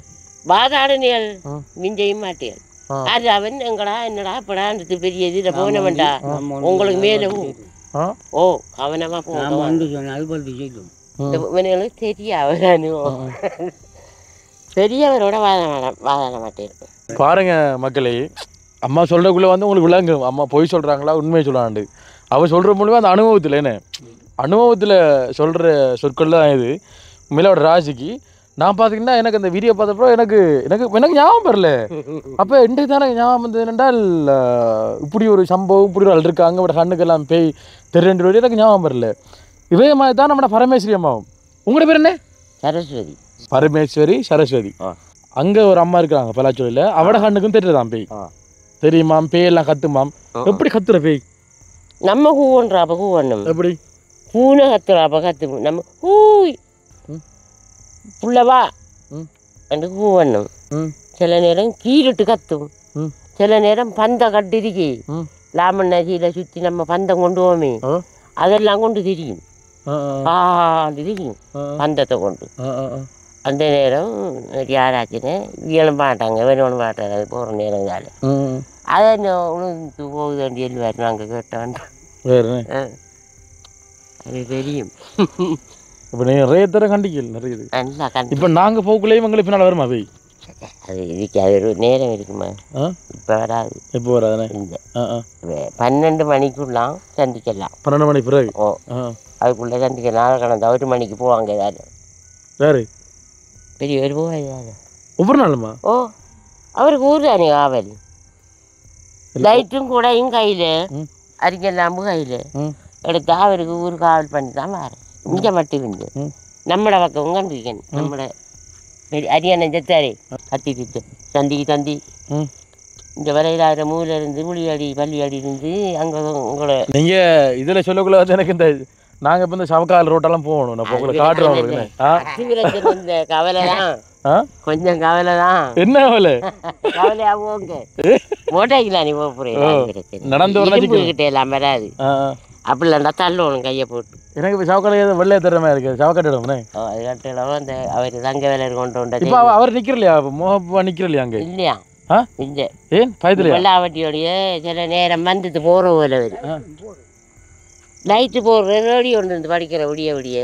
பாதாடுனியல் மிஞ்சையும் மாட்டீர். அது அவன் எங்கடா என்னடா இப்படான்றது பெரிய இதில் போன வேண்டா உங்களுக்கு மேலே. ஓ கவனமா போகணும். தெரியாது பெரியவரோட வாதாட மாட்டேன். பாருங்க மக்களே, அம்மா சொல்றதுக்குள்ள வந்து உங்களுக்கு விளங்கும் அம்மா பொய் சொல்றாங்களா உண்மையை சொல்லாண்டு. அவ சொல்ற மூலமே அந்த அனுபவத்தில் என்ன அனுபவத்தில் சொல்ற சொற்கள் தான் இது. உண்மையிலோட ராசிக்கு நான் பார்த்தீங்கன்னா எனக்கு அந்த வீடியோ பார்த்தப்போ எனக்கு எனக்கு எனக்கு ஞாபகம் வரல. அப்போ இன்றைக்கு தானே ஞாபகம் வந்தது என்னென்றால் இப்படி ஒரு சம்பவம் இப்படி ஒரு ஆள் இருக்கு அங்கே கண்ணுக்கெல்லாம் பேய் தெரியன்ற எனக்கு ஞாபகம் வரல. இதே மாதிரி தான் நம்மளோட பரமேஸ்வரி அம்மாவும். உங்களோட பேர் என்ன? சரஸ்வதி. பரமேஸ்வரி சரஸ்வதி. அங்கே ஒரு அம்மா இருக்கிறாங்க பலாச்சோலையில். அவட கண்ணுக்கும் தெரியுதாம் பேய். தெரியுமாம் பேய் எல்லாம் கத்துமாம். எப்படி கத்துற பேய்? நம்ம கூவன்றா அப்போ கூவணும். எப்படி பூனை கத்துறா அப்போ கத்து நம்ம ஊய் புள்ளவா என்று கூவணும். சில நேரம் கீழிட்டு கத்தும். சில நேரம் பந்தம் கட்டிருக்கி லாமன் நதியில் சுற்றி நம்ம பந்தம் கொண்டு போவோமே அதெல்லாம் கொண்டு தெரியும். தெரியும் பந்தத்தை கொண்டு. அந்த நேரம் யாராச்சுன்னு இயலும் மாட்டாங்க வேணும் மாட்டாங்க அது போகிற நேரம் தானே அதை உளுந்து போகுது வண்டி எழுவார் நாங்கள் கேட்ட வேண்டாம் வேறு அது தெரியும் இப்போ நீங்கள் நிறைய தர கண்டிக்கல நிறைய நல்லா கண்டி இப்போ நாங்கள் போக்குள்ளேயும் எங்களுக்கு பின்னால் வருமா போய் அது இதுக்கு அது ஒரு நேரம் இருக்குமா இப்போ வராது இப்போ வராதுண்ணே இல்லை ஆ 12 மணிக்குள்ளாம் சந்திக்கலாம் 12 மணி பிறகு ஓ அதுக்குள்ளே சந்திக்கலாம் நாளை கடந்த 1 மணிக்கு போவாங்க ஏதாவது வேறு பெரிய ஒரு போவாது ஒவ்வொரு நாளுமா ஓ அவருக்கு ஊர் தானே காவல் லைட்டும் கூடையும் கையில் அரிக்கலாம்பு கையில் எடுத்து அவருக்கு ஊர் காவல் பண்ணி தான் வரேன் இங்கே மட்டும் இருந்து நம்மளோட பக்கம் கண்டிருக்கேன் நம்மளோட அரியானை செத்தாரே கத்தி திட்டு தந்திக்கு தந்தி இந்த வரையிலாத மூல இருந்து முழியாடி பள்ளியாடி இருந்து அங்கே உங்களை நீங்கள் இதில் சொல்லக்குள்ள வந்து எனக்கு இந்த நாங்கள் இப்போ இந்த சவக்கால் ரோட்டெல்லாம் போகணும் நான் உங்களை காட்டுறோம் இந்த கவலை தான் கொஞ்சம் கவலை தான் என்ன கவலை கவலையா போங்க மோட்டைக்குலாம் நீ போகிறேன் நடந்து கிட்டே எல்லாம் வராது அப்படி இல்லைண்டா தள்ளணும் கையை போட்டு எனக்கு இப்போ சவக்கால வெள்ளைய தரமா இருக்குது சவக்காட்டு இடம்னே அது கட்டிடம் அந்த அவர் தங்க வேலை கொண்டு வந்தது இப்போ அவர் நிற்கிறலையா மோகப்பா நிற்கிறலையா அங்கே இல்லையா இல்லை ஏன் பயத்துல வெள்ளாவட்டியோடைய சில நேரம் வந்துட்டு போகிற போல வரும் நைட்டு போடுற ரேடியோ ஒன்று இருந்து படிக்கிற விடிய விடிய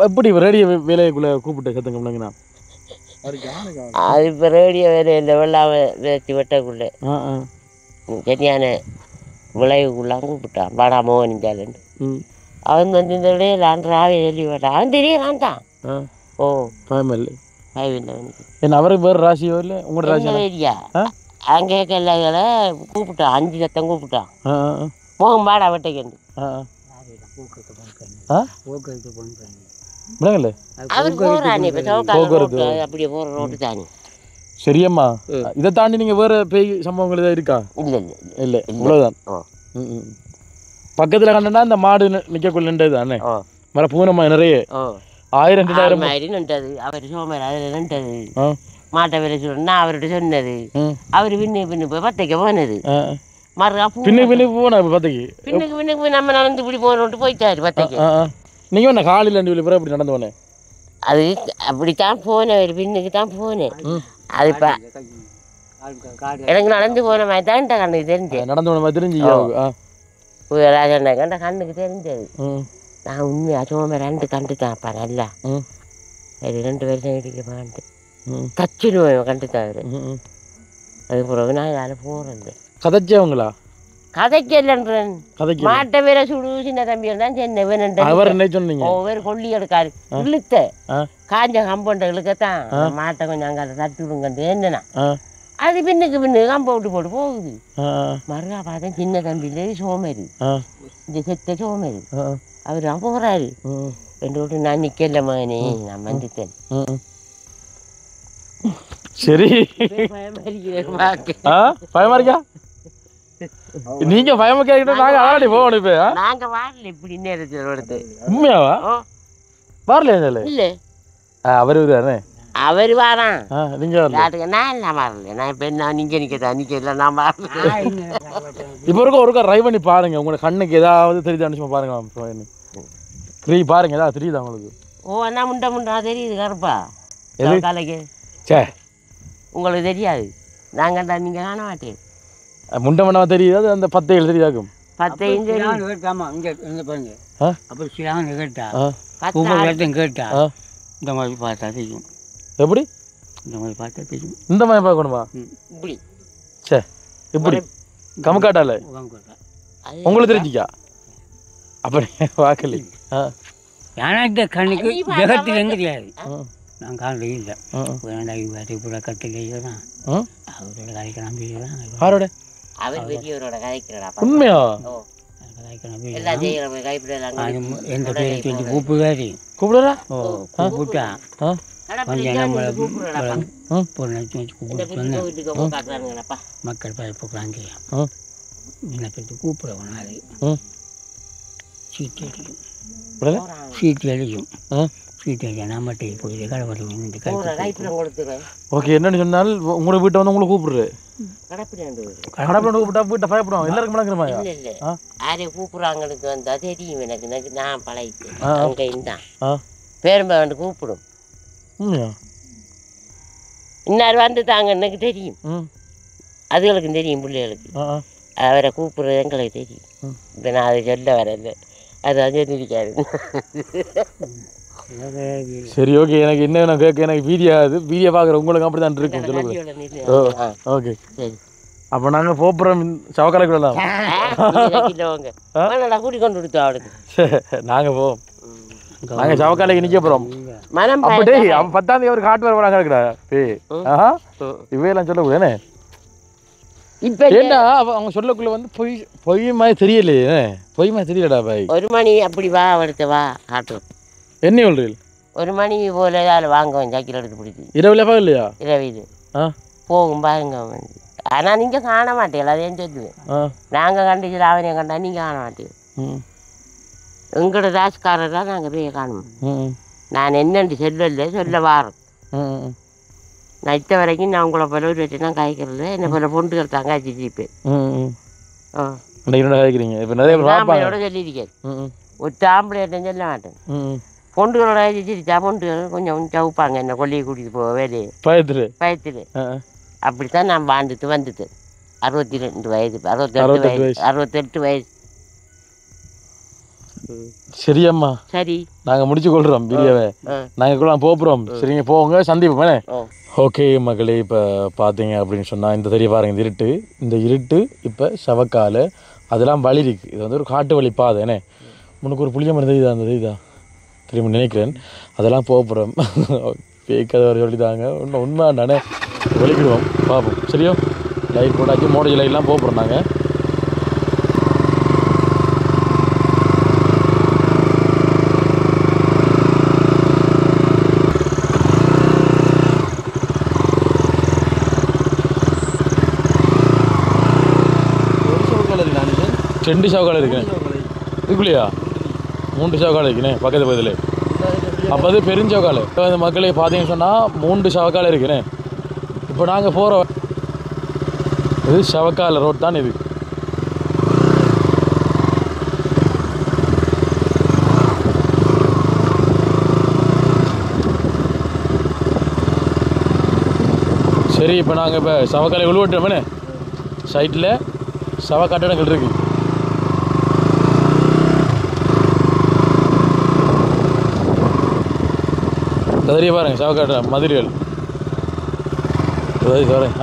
எப்படி ரேடியோ வேலைக்குள்ளே கூப்பிட்டு சத்துங்கம்னாங்கண்ணா அது இப்போ ரேடியோ வேலை இல்லை வெள்ளாவை வேத்தி வெட்டக்குள்ளே சரியான விளைவுக்குள்ளாம் கூப்பிட்டான் பாடா மோகனிஞ்சாலன்னு அவன் வந்து இந்த விடையிலான் ராவே எழுதி விட்டான் அவன் தெரியலான் தான் ஓ பயமில்லை பயமில்லை என்ன அவருக்கு வேறு ராசியோ இல்லை உங்களோட ராசி வேடியா அங்கே கல்லைகளை கூப்பிட்டான் 5 லட்சம் கூப்பிட்டான் மோகம் பாடா வெட்டைக்கண்டு அவர் போறானே இப்போ சவுக்கால அப்படியே போகிற ரோட்டு தானே சரியம்மா இதை தாண்டி நீங்கள் வேறு பேய் சம்பவங்கள் ஏதாவது இருக்கா இல்லை இல்லை இவ்வளோதான் பக்கத்தில் கண்டா இந்த மாடு நிற்கக்குள்ளது தானே மர பூனம்மா நிறைய 1000-2000 மாதிரி நின்றது அவர் சோமர் அதில் நின்றது மாட்டை வேலை சொல்லணும்னா அவர்கிட்ட சொன்னது அவர் பின்னு போய் பத்தைக்க போனது மறுக்கா பின்னுக்கு போனா பத்தைக்கு பின்னுக்கு நம்ம நடந்து இப்படி போனோட்டு போயிட்டாரு பத்தைக்கு நீங்கள் என்ன காலையில் 2 பிறகு இப்படி நடந்து போனேன் அது அப்படித்தான் போனேன் பின்னுக்கு தான் போனேன் அது இப்போ எனக்கு நடந்து போன மாதிரி தான் கண்ணுக்கு தெரிஞ்சது நடந்து போன மாதிரி தெரிஞ்சு ராஜண்ணா கண்ட கண்ணுக்கு தெரிஞ்சது நான் உண்மையாக சோம 2 கண்டுட்டான்ப்பா நல்லா அது 2 வருஷம் இடிக்க பாண்டு தச்சுடுவேன் கண்டுட்டான் அது பிறகு நான் யாரும் போகிறேன் கதைச்சவங்களா கதைக்கு இல்லைன்றேன் மாட்டை வேற சுடு சின்ன தம்பி தான் சென்னை வேணும் ஒவ்வொரு கொல்லி எடுக்காரு இழுத்த காஞ்ச கம்பவுண்டை இழுக்கத்தான் மாட்டை கொஞ்சம் அங்கே தட்டி விடுங்கன்னு என்னன்னா அது பின்னுக்கு கம்ப விட்டு போட்டு போகுது மறுகா பார்த்தேன் சின்ன தம்பியில சோமரி இந்த செத்த சோமரி அவர் தான் போகிறாரு 2 விட்டு நான் நிற்கல மகனே நான் வந்துட்டேன் சரி பயமா இருக்கா நீங்க பயமா கேட்கிட்ட நாங்க ஆடி போகணும் இப்ப நாங்க வாரல இப்படி நேரத்தில் வருது உண்மையாவா வரல இல்ல அவரு வருவாரு அவர் வாரான் நீங்க வரல நான் எல்லாம் வரல நான் இப்ப நான் நீங்க நிக்கல நான் வரல இப்ப ஒருக்கா ட்ரை பண்ணி பாருங்க உங்களோட கண்ணுக்கு ஏதாவது தெரியுதான்னு பாருங்க பாருங்க ஏதாவது தெரியுதா உங்களுக்கு ஓ அண்ணா முண்டா தெரியுது கருப்பா காலைக்கு உங்களுக்கு தெரியாது நாங்கண்டா நீங்க காண மாட்டேன் முண்டை மண்டமா தெரியுது அந்த 10 தெரியுதாக்கும் 10 பாருங்க அப்போ கேட்டா கேட்டா இந்த மாதிரி பார்த்தா தெரியும் எப்படி இந்த மாதிரி பார்த்தா தெரியும் இந்த மாதிரி பார்க்கணுமா இப்படி சே இப்படி கமக்காட்டால உங்களுக்கு தெரிஞ்சிக்கா அப்படி பார்க்கல எனக்கு கண்ணுக்கு ஜெகத்தில் எங்கே தெரியாது நான் காலையில் இல்லை வேண்டாம் பூரா கட்டிலேயே தான் அவரோட கதைக்கலாம் பேசுகிறேன் யாரோட அவர் பெரியவரோட கதைக்கிறா உண்மையா எந்த பேரை சொல்லி கூப்பிடுவாரு கூப்பிடுறா கூப்பிட்டா கொஞ்சம் நம்மளை பொருளை வச்சு கூப்பிட்டு மக்கள் பயப்படுறாங்க என்ன பேர் கூப்பிடுவோம் அது சீட்டு அடிக்கும் சீட்டு அடிக்கும் சீட்டு அடிக்க நம்மகிட்ட போய் கடை ஓகே என்னன்னு சொன்னால் உங்களோட வீட்டை வந்து உங்களை கூப்பிடுறது கடப்பிடாண்டு கூப்பிட்டா வீட்டை பயப்படுவாங்க எல்லாருக்கும் மடங்குறமா இல்லை யாரையும் கூப்பிட்றாங்களுக்கு வந்தா தெரியும் எனக்கு நான் பழகிட்டேன் அங்கே இருந்தான் பேரும்பா வந்து கூப்பிடும் இன்னார் வந்து தாங்க எனக்கு தெரியும், ம் அதுகளுக்கும் தெரியும், பிள்ளைகளுக்கு அவரை கூப்பிடுறது எங்களுக்கு தெரியும். இப்போ நான் அதை சொல்ல வரல, அது வந்து சொல்லிக்காது. சரி ஓகே. எனக்கு என்ன கேட்க, எனக்கு வீடியோ பார்க்குற உங்களுக்கு அப்படி தான் இருக்கும் சொல்லுங்க. ஓகே சரி, அப்போ நாங்கள் போப்புறம் சவக்காலைக்கு விடலாம். கூட்டி கொண்டு கொடுத்தோம் அவளுக்கு. நாங்கள் போவோம், நாங்கள் சவக்காலைக்கு நிற்க போகிறோம். மனம் அப்படியே அவன் 10ஆம் தேதி ஒரு காட்டு வர போகிறாங்க இருக்கிறா இவையெல்லாம் சொல்லக்கூடாதுண்ணே. இப்போ ஏண்டா அவங்க சொல்லக்குள்ள வந்து பொய் மாதிரி தெரியலையே, பொய் மாதிரி தெரியலடா பாய். 1 மணி அப்படி வா, அடுத்த வா காட்டுறோம். என்ன சொல்றீங்க? 1 மணி போல அதில் வாங்குவோம், சைக்கிள் எடுத்து பிடிச்சி. இரவுல இல்லையா? இரவு இது போகும் பாருங்க. ஆனால் நீங்கள் காண மாட்டீங்களா, அதேன்னு சொல்லுவேன். நாங்கள் கண்டிச்சு அவனையும் கண்டா நீங்கள் காண மாட்டீங்க. எங்களோட ராசிக்காரர் தான் நாங்கள் போய் காணுவோம். நான் என்னென்று சொல்ல வாரோம். நான் இத்த வரைக்கும் நான் உங்களை போல ஒரு வச்சு தான் காய்க்கிறது, என்ன போல பொண்டுகள் தாங்க வச்சுருப்பேன். ஆம்பளையோட சொல்லியிருக்கேன், ஒரு ஆம்பளையிட்ட சொல்ல மாட்டேன். பொண்டுகளோட வச்சிருச்சா பொண்டுகள் கொஞ்சம் சவுப்பாங்க, என்ன கொல்லியை கூட்டிகிட்டு போக வேலையை பயத்தில். அப்படித்தான் நான் வாழ்ந்துட்டு வந்துட்டேன். 62 வயது, 68 வயசு. சரியம்மா, சரி நாங்கள் முடிச்சு கொள்கிறோம் வீடியோவை. நாங்கள் போகிறோம். சரிங்க, போங்க, சந்திப்போம். ஓகே மக்களே, இப்போ பார்த்தீங்க அப்படின்னு சொன்னால் இந்த தெரிய பாருங்க, இந்த இருட்டு இப்போ சவக்கால அதெல்லாம் வழி இருக்குது. இது வந்து ஒரு காட்டு வழி பாதை. என்ன முன்னுக்கு ஒரு புளிய மருந்து இதா திரும்ப நினைக்கிறேன். அதெல்லாம் போகிறோம். பேக்கதை வர சொல்லிதாங்க, உண்மை நானே ஒழிக்கிடுவோம், பார்ப்போம். சரியா, லைட் போட்டாச்சு, மோடஜி லைட்லாம் போகிறோம் நாங்கள். ரெண்டு சவக்கால் இருக்குண்ணே இதுக்குள்ளேயா? 3 சவக்கால் இருக்குண்ணே பக்கத்து பக்கத்தில். அப்போ அது பெருஞ்சவக்கால். இப்போ இந்த மக்களே பார்த்தீங்கன்னு சொன்னால் 3 சவக்கால் இருக்குண்ணே. இப்போ நாங்கள் போகிறோம், இது சவக்கால் ரோட் தான் இது. சரி, இப்போ நாங்கள் இப்போ சவக்காலை உழுவட்டுறோமே, சைட்டில் சவ கட்டடங்கள் இருக்குது. தெரிய பாருங்க, சவ கட்டடம் மதுரைகள் வரேன்.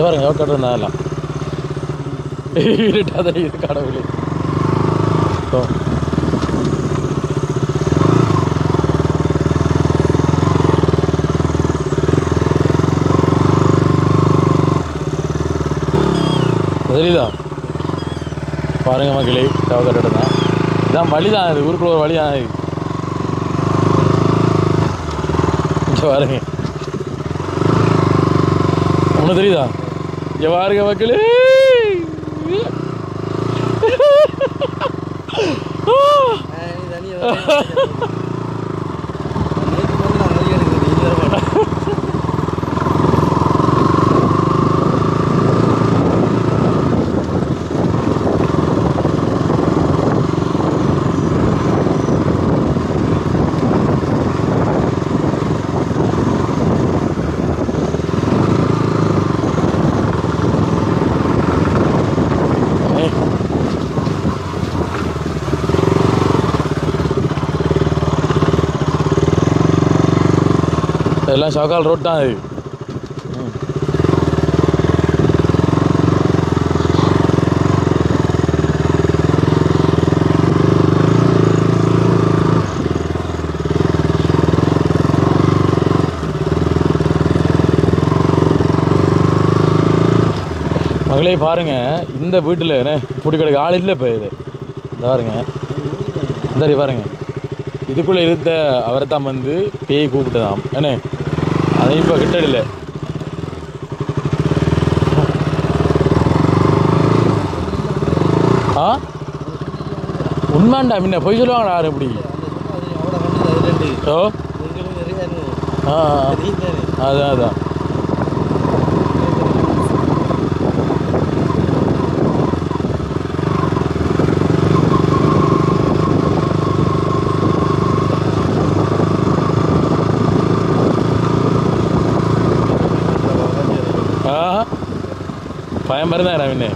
பாருங்க, சவ கட்டடம் தான் எல்லாம் இருட்டாக தெரியுது கடவுளே. தெரியுதா பாருங்க மக்களே, சவ கட்டடம் தான். இதான் வழி தான், இது ஊருக்குள்ள ஒரு வழி தான் இது. இங்கே பாருங்க, ஒன்றும் தெரியுதா? இங்கே பாருங்க மக்களே, எல்லாம் சவக்கால் ரோட் தான் இது. மகளே பாருங்க, இந்த வீட்டில் புடி கிடக்கு ஆள் இல்லை. இப்போ இது பாருங்க, இந்த பாருங்க, இதுக்குள்ளே இருந்த அவரை தான் வந்து பேய் கூப்பிட்டுதான் என்ன, அதை இப்போ கிட்டடில்ல. உண்மைண்டா, முன்ன போய் சொல்லுவாங்கடா யாரும் எப்படி? ஓ அதான் அதான் பயம் இருந்தா பின்னே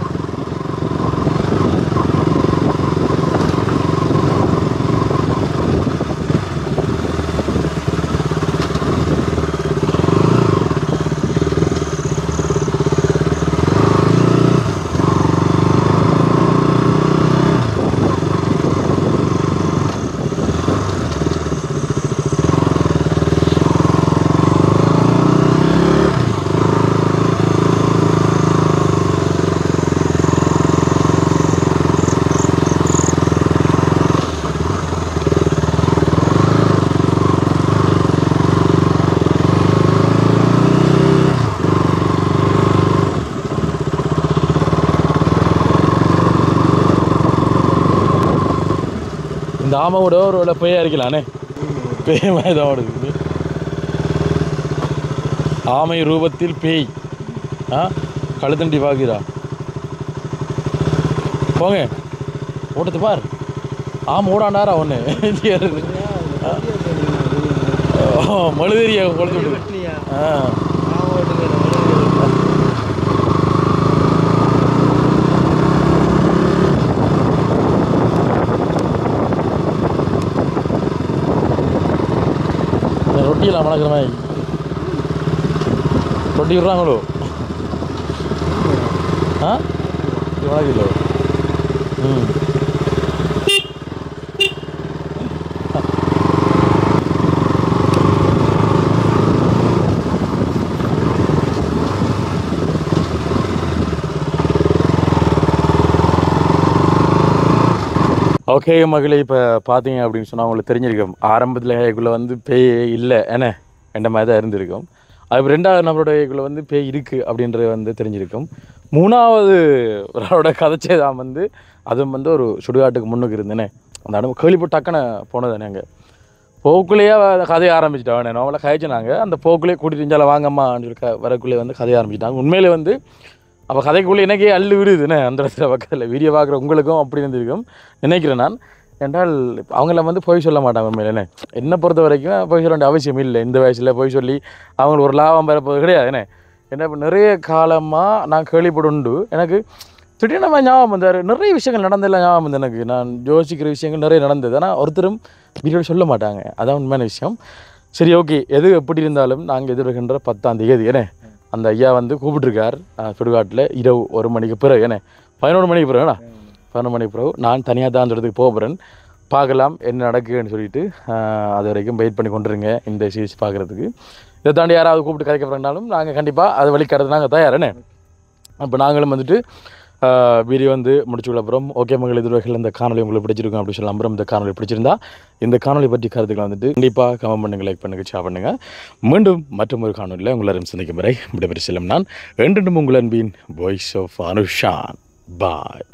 இந்த ஆமை கூட ஒரு பேயா இருக்கலானே பேய் மாதிரி தான் ஓடுது ஆமை ரூபத்தில் பேய் கழுத்தண்டி பாக்குறா போங்க ஓட்டத்து பார் ஆமை ஓடாண்டாரா ஒன்று மழுதேரியா குழந்தை விடுது ரொட்டியெல்லாம் வளர்க்குற மாதிரி ரொட்டி விட்றாங்களோ வளர்க்கலோ ஓகே மகளே இப்போ பார்த்தீங்க அப்படின்னு சொன்னால் உங்களுக்கு தெரிஞ்சிருக்கும் ஆரம்பத்தில் இதுக்குள்ளே வந்து பேய் இல்லை என்ன என்ற மாதிரி தான் இருந்திருக்கும் அது ரெண்டாவது நபருடையக்குள்ளே வந்து பேய் இருக்குது அப்படின்றது வந்து தெரிஞ்சிருக்கும் மூணாவது ஒருவரோட கதைச்சே தான் வந்து அதுவும் வந்து ஒரு சுடுகாட்டுக்கு முன்னுக்கு இருந்தேனே அந்த அனுபவம் கேள்விப்பட்டு டக்குன்னு போனதானே அங்கே போக்குள்ளேயே கதையை ஆரம்பிச்சிட்டாங்க நார்மலாக கதைச்சினாங்க அந்த போக்குள்ளேயே கூட்டிட்டு இருந்தாலும் வாங்கம்மான்னு சொல்லி வரக்குள்ளே வந்து கதையை ஆரம்பிச்சிட்டாங்க உண்மையிலே வந்து அப்போ கதைக்குள்ளே எனக்கே அள்ளு விடுதுண்ணே அந்த இடத்துல பக்கத்தில் வீடியோ பார்க்குற உங்களுக்கும் அப்படி இருந்திருக்கும் நினைக்கிறேன் நான் என்றால் அவங்கள வந்து போய் சொல்ல மாட்டாங்க உண்மையிலே என்னை பொறுத்த வரைக்கும் போய் சொல்ல வேண்டிய அவசியம் இல்லை இந்த வயசில் போய் சொல்லி அவங்களுக்கு ஒரு லாபம் பெறப்போது கிடையாதுண்ணே என்ன இப்போ நிறைய காலமாக நான் கேள்விப்பட்டு எனக்கு திடீர்னு நம்ம ஞாபகம் வந்தார் நிறைய விஷயங்கள் நடந்ததில்ல ஞாபகம் வந்து எனக்கு நான் யோசிக்கிற விஷயங்கள் நிறைய நடந்தது ஆனால் ஒருத்தரும் வீடியோவில் சொல்ல மாட்டாங்க அதான் உண்மையான விஷயம் சரி ஓகே எது எப்படி இருந்தாலும் நாங்கள் எதிர்கின்ற 10ஆம் தேதி ஏன்னே அந்த ஐயா வந்து கூப்பிட்டுருக்கார் சுடுகாட்டில் இரவு 1 மணிக்கு பிறகு என்ன 11 மணிக்கு பிறகுண்ணா 11 மணிக்கு பிறகு நான் தனியாக தான் அந்த இடத்துக்கு போகிறேன் பார்க்கலாம் என்ன நடக்குதுன்னு சொல்லிட்டு அது வரைக்கும் வெயிட் பண்ணி கொண்டுருங்க இந்த சீரிஸ் பார்க்குறதுக்கு இதை தாண்டி யாராவது கூப்பிட்டு கதைக்க போகிறாங்கனாலும் நாங்கள் கண்டிப்பாக அது வழிக்கிறது நாங்கள் தயாரண்ணே அப்போ நாங்களும் வந்துட்டு வீடியோ வந்து முடிச்சுள்ள அப்புறம் ஓகே மகள் எதிர்வர்கள் இந்த காணொலி உங்களுக்கு பிடிச்சிருக்கும் அப்படின்னு சொல்லலாம் அப்புறம் இந்த காணொலி பிடிச்சிருந்தா இந்த காணொலி பற்றி கருத்துக்களை வந்துட்டு கண்டிப்பாக கமெண்ட் பண்ணுங்கள் லைக் பண்ணுங்கள் ஷேர் பண்ணுங்கள் மீண்டும் மற்றும் ஒரு காணொலியில் உங்களாரும் சந்திக்கும் வரை விடைபெற்று செல்லும் நான் என்றும் உங்கள் அன்பின் வாய்ஸ் ஆஃப் அனுஷான் பாய்